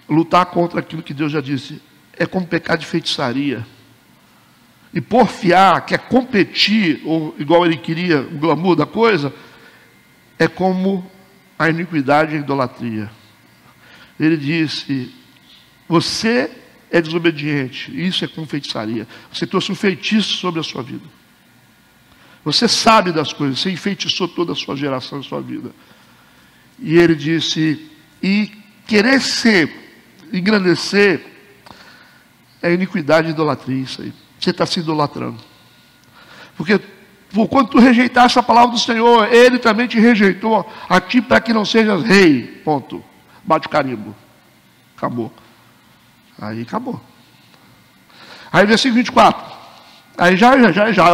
lutar contra aquilo que Deus já disse, é como pecar de feitiçaria. E porfiar, que é competir, ou igual ele queria, o glamour da coisa, é como a iniquidade e a idolatria. Ele disse, você é desobediente, isso é como feitiçaria. Você trouxe um feitiço sobre a sua vida. Você sabe das coisas, você enfeitiçou toda a sua geração e sua vida. E ele disse, e querer engrandecer, é iniquidade e idolatria isso aí. Você está se idolatrando. Porque por quando tu rejeitaste a palavra do Senhor, Ele também te rejeitou a ti para que não sejas rei. Ponto. Bate o carimbo. Acabou. Aí acabou. Aí versículo 24. Aí já,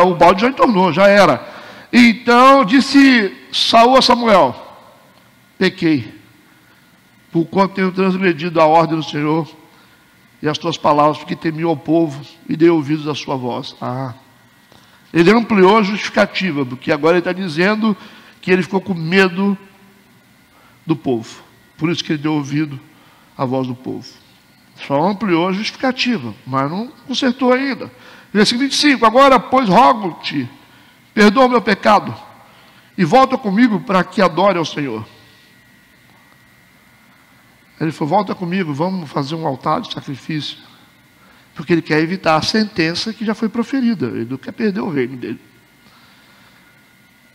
o balde já entornou, já era. Então disse Saul a Samuel, pequei, por quanto tenho transgredido a ordem do Senhor e as tuas palavras, porque temi ao povo e dei ouvidos à sua voz. Ele ampliou a justificativa, porque agora ele está dizendo que ele ficou com medo do povo. Por isso que ele deu ouvido à voz do povo. Só ampliou a justificativa, mas não consertou ainda. Versículo 25, agora, pois, rogo-te, perdoa o meu pecado, e volta comigo para que adore ao Senhor. Ele falou, volta comigo, vamos fazer um altar de sacrifício. Porque ele quer evitar a sentença que já foi proferida. Ele não quer perder o reino dele.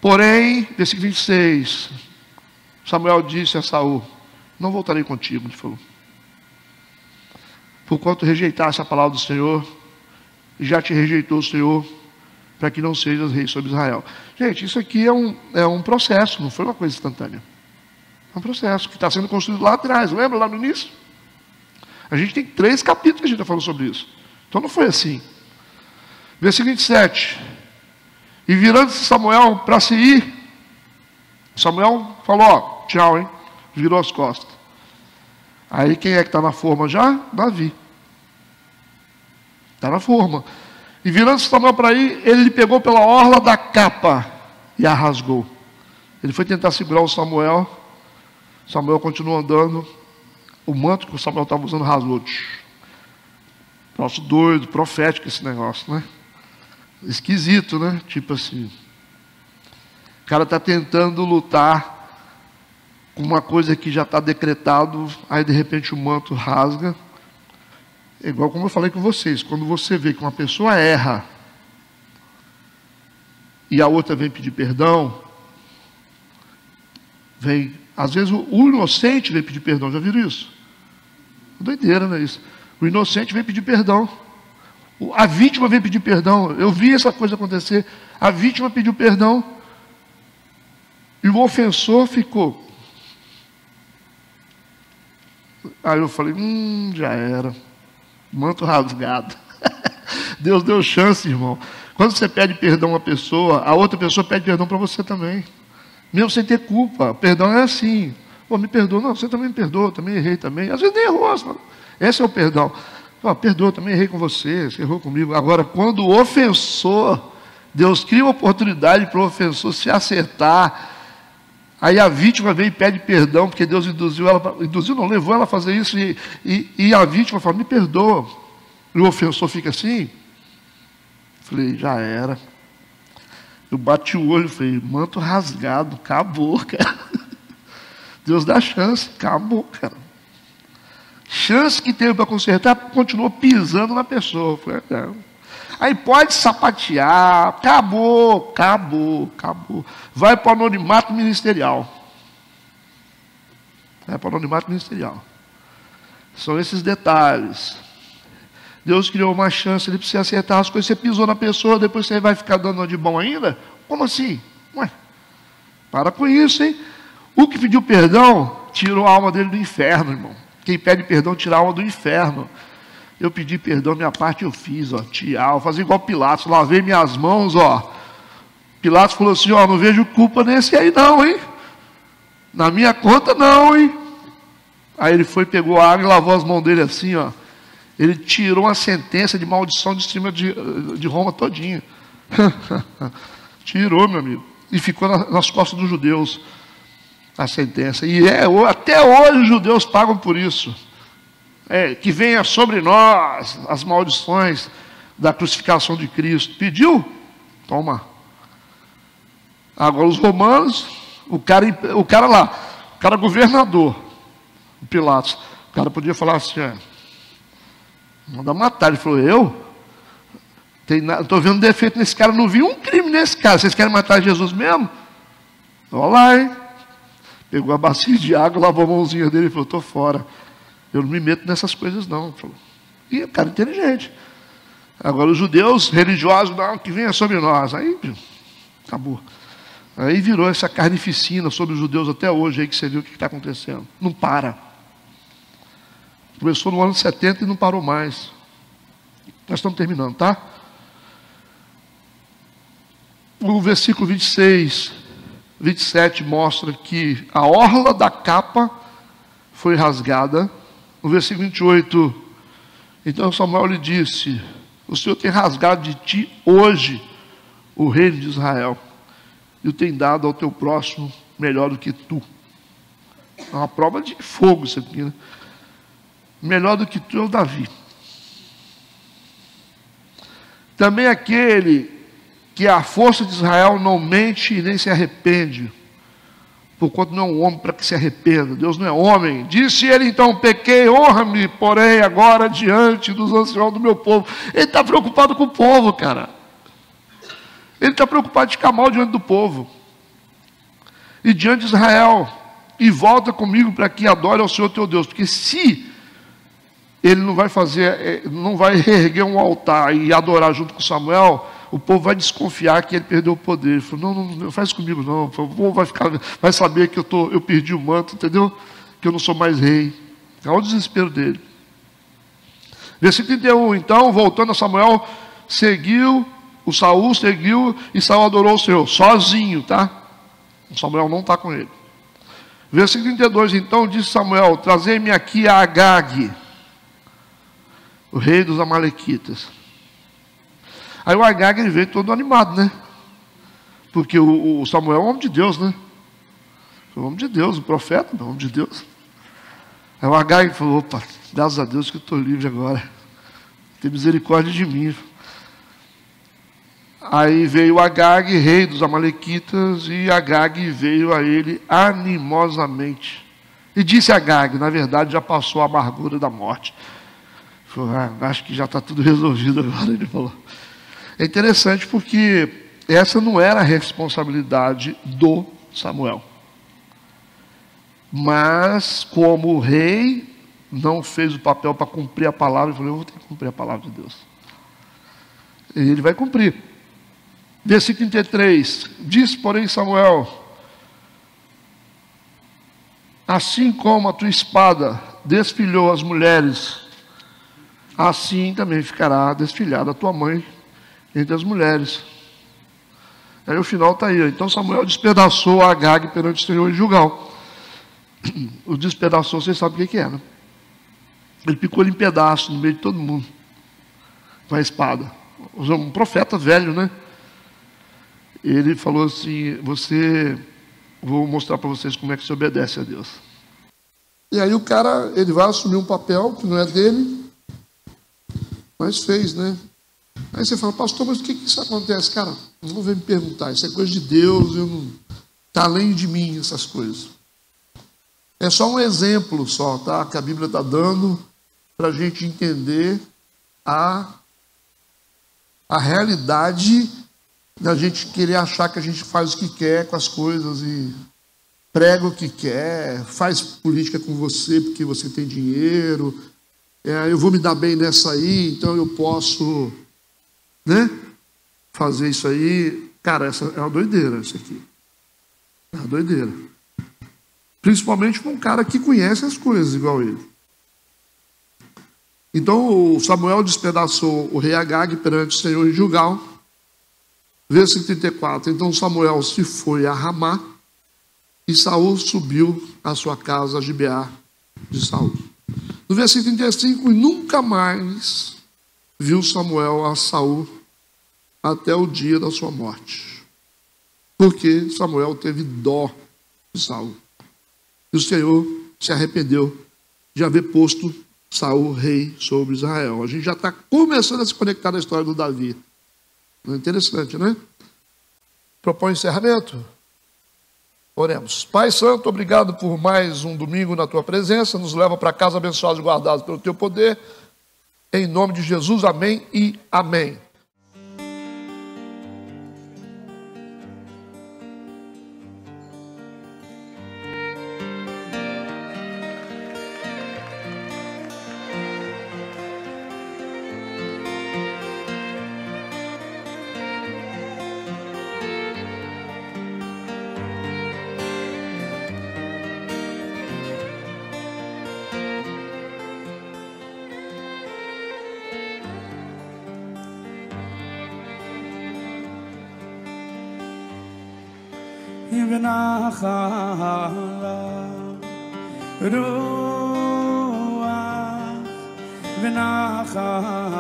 Porém, versículo 26, Samuel disse a Saul, não voltarei contigo, ele falou. Porquanto rejeitaste a palavra do Senhor, e já te rejeitou o Senhor, para que não sejas rei sobre Israel. Gente, isso aqui é um processo, não foi uma coisa instantânea. É um processo que está sendo construído lá atrás, lembra lá no início? A gente tem 3 capítulos que a gente está falando sobre isso. Então não foi assim. Versículo 27. E virando-se Samuel para se ir, Samuel falou, tchau, hein? Virou as costas. Aí quem é que está na forma já? Davi. Está na forma. E virando-se Samuel para ir, ele lhe pegou pela orla da capa e a rasgou. Ele foi tentar segurar o Samuel. Samuel continuou andando. O manto que o Samuel estava usando rasgou. Nosso doido, profético esse negócio, né? Esquisito, né? Tipo assim. O cara está tentando lutar com uma coisa que já está decretado, aí de repente o manto rasga. É igual como eu falei com vocês, quando você vê que uma pessoa erra e a outra vem pedir perdão, às vezes o inocente vem pedir perdão, já viram isso? Doideira, não é isso? O inocente vem pedir perdão, a vítima vem pedir perdão. Eu vi essa coisa acontecer. A vítima pediu perdão e o ofensor ficou. Aí eu falei, já era. Manto rasgado. Deus deu chance, irmão. Quando você pede perdão a uma pessoa, a outra pessoa pede perdão para você também. Mesmo sem ter culpa. Perdão é assim. Pô, me perdoa. Não, você também me perdoa, também errei também. Às vezes nem errou. Esse é o perdão. Pô, perdoa, também errei com você errou comigo. Agora, quando o ofensor, Deus cria uma oportunidade para o ofensor se acertar. Aí a vítima vem e pede perdão, porque Deus induziu ela, levou ela a fazer isso, e a vítima fala, me perdoa. E o ofensor fica assim. Falei, já era. Eu bati o olho, falei, manto rasgado, acabou, cara. Deus dá chance, acabou, cara. Chance que teve para consertar, continuou pisando na pessoa. Falei, aí pode sapatear, acabou. Vai para o anonimato ministerial. São esses detalhes. Deus criou uma chance, Ele precisa acertar as coisas. Você pisou na pessoa, depois você vai ficar dando uma de bom ainda? Como assim? Ué, para com isso, hein? O que pediu perdão, tirou a alma dele do inferno, irmão. Quem pede perdão, tira a alma do inferno. Eu pedi perdão, minha parte eu fiz, tchau. Fazer igual Pilatos, lavei minhas mãos, Pilatos falou assim, não vejo culpa nesse aí não, hein? Na minha conta não, hein? Aí ele foi, pegou a água e lavou as mãos dele assim, Ele tirou uma sentença de maldição de cima de Roma todinha. Tirou, meu amigo. E ficou nas costas dos judeus a sentença. E até hoje os judeus pagam por isso. Que venha sobre nós as maldições da crucificação de Cristo. Pediu? Toma. Agora os romanos, o cara governador, o Pilatos, o cara podia falar assim, manda matar. Ele falou, estou vendo defeito nesse cara, não vi um crime nesse cara. Vocês querem matar Jesus mesmo? Olha lá, hein? Pegou a bacia de água, lavou a mãozinha dele e falou, estou fora. Eu não me meto nessas coisas não. Falou. E o cara inteligente. Agora os judeus religiosos, não, que venha sobre nós. Aí acabou. Aí virou essa carnificina sobre os judeus até hoje, aí que você viu o que está acontecendo. Não para. Começou no ano 70 e não parou mais. Nós estamos terminando, tá? O versículo 26, 27 mostra que a orla da capa foi rasgada. No versículo 28, então Samuel lhe disse, o Senhor tem rasgado de ti hoje o reino de Israel e o tem dado ao teu próximo melhor do que tu. É uma prova de fogo isso aqui, né? Melhor do que tu é o Davi. Também aquele que a força de Israel não mente e nem se arrepende, porquanto não é um homem para que se arrependa. Deus não é homem. Disse ele então, pequei, honra-me, porém agora diante dos anciãos do meu povo. Ele está preocupado com o povo, cara. Ele está preocupado de ficar mal diante do povo. E diante de Israel. E volta comigo para que adore ao Senhor teu Deus. Porque se ele não vai fazer, não vai erguer um altar e adorar junto com Samuel, o povo vai desconfiar que ele perdeu o poder. Ele falou, não faz comigo não, o povo vai saber que eu perdi o manto, entendeu? Que eu não sou mais rei. Olha o desespero dele. Versículo 31, então, voltando a Samuel, o Saul seguiu e Saul adorou o Senhor, sozinho, tá? O Samuel não está com ele. Versículo 32, então disse Samuel, trazei-me aqui a Agag, o rei dos amalequitas. Aí o Agag ele veio todo animado, né? Porque o Samuel é um homem de Deus, né? Foi um homem de Deus, o profeta, um homem de Deus. Aí o Agag falou, opa, graças a Deus que eu estou livre agora. Tem misericórdia de mim. Aí veio o Agag, rei dos amalequitas, e Agag veio a ele animosamente. E disse a Agag, na verdade já passou a amargura da morte. Falou, acho que já está tudo resolvido agora, ele falou. É interessante porque essa não era a responsabilidade do Samuel. Mas, como o rei não fez o papel para cumprir a palavra, ele falou, eu vou ter que cumprir a palavra de Deus. E ele vai cumprir. Versículo 33, disse, porém, Samuel, assim como a tua espada desfilhou as mulheres, assim também ficará desfilhada a tua mãe entre as mulheres. Aí o final está aí. Então Samuel despedaçou a Agag perante o Senhor em Gilgal. O despedaçou, vocês sabem o que é, né? Ele picou ele em pedaços no meio de todo mundo com a espada. Um profeta velho, né? Ele falou assim, vou mostrar para vocês como é que se obedece a Deus. E aí o cara, ele vai assumir um papel que não é dele, mas fez, né? Aí você fala, pastor, mas o que isso acontece? Cara, não vem me perguntar, isso é coisa de Deus, está além de mim essas coisas. É só um exemplo só, tá? Que a Bíblia está dando para a gente entender a realidade da gente querer achar que a gente faz o que quer com as coisas e prega o que quer, faz política com você porque você tem dinheiro, eu vou me dar bem nessa aí, então eu posso, né, fazer isso aí. Cara, essa é uma doideira, isso aqui. É uma doideira. Principalmente com um cara que conhece as coisas igual ele. Então o Samuel despedaçou o rei Agag perante o Senhor em Gilgal. Versículo 34. Então Samuel se foi a Ramá e Saul subiu à sua casa a Gibeá de Saul. No versículo 35, e nunca mais viu Samuel a Saul até o dia da sua morte. Porque Samuel teve dó de Saul. E o Senhor se arrependeu de haver posto Saul rei sobre Israel. A gente já está começando a se conectar na história do Davi. Não é interessante, né? Propõe encerramento? Oremos. Pai Santo, obrigado por mais um domingo na tua presença. Nos leva para casa abençoados e guardados pelo teu poder. Em nome de Jesus, amém e amém. ונחלה רוח ונחלה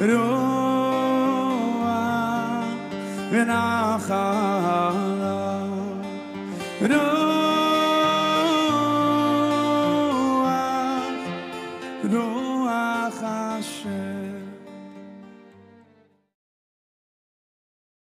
רוח ונחלה רוח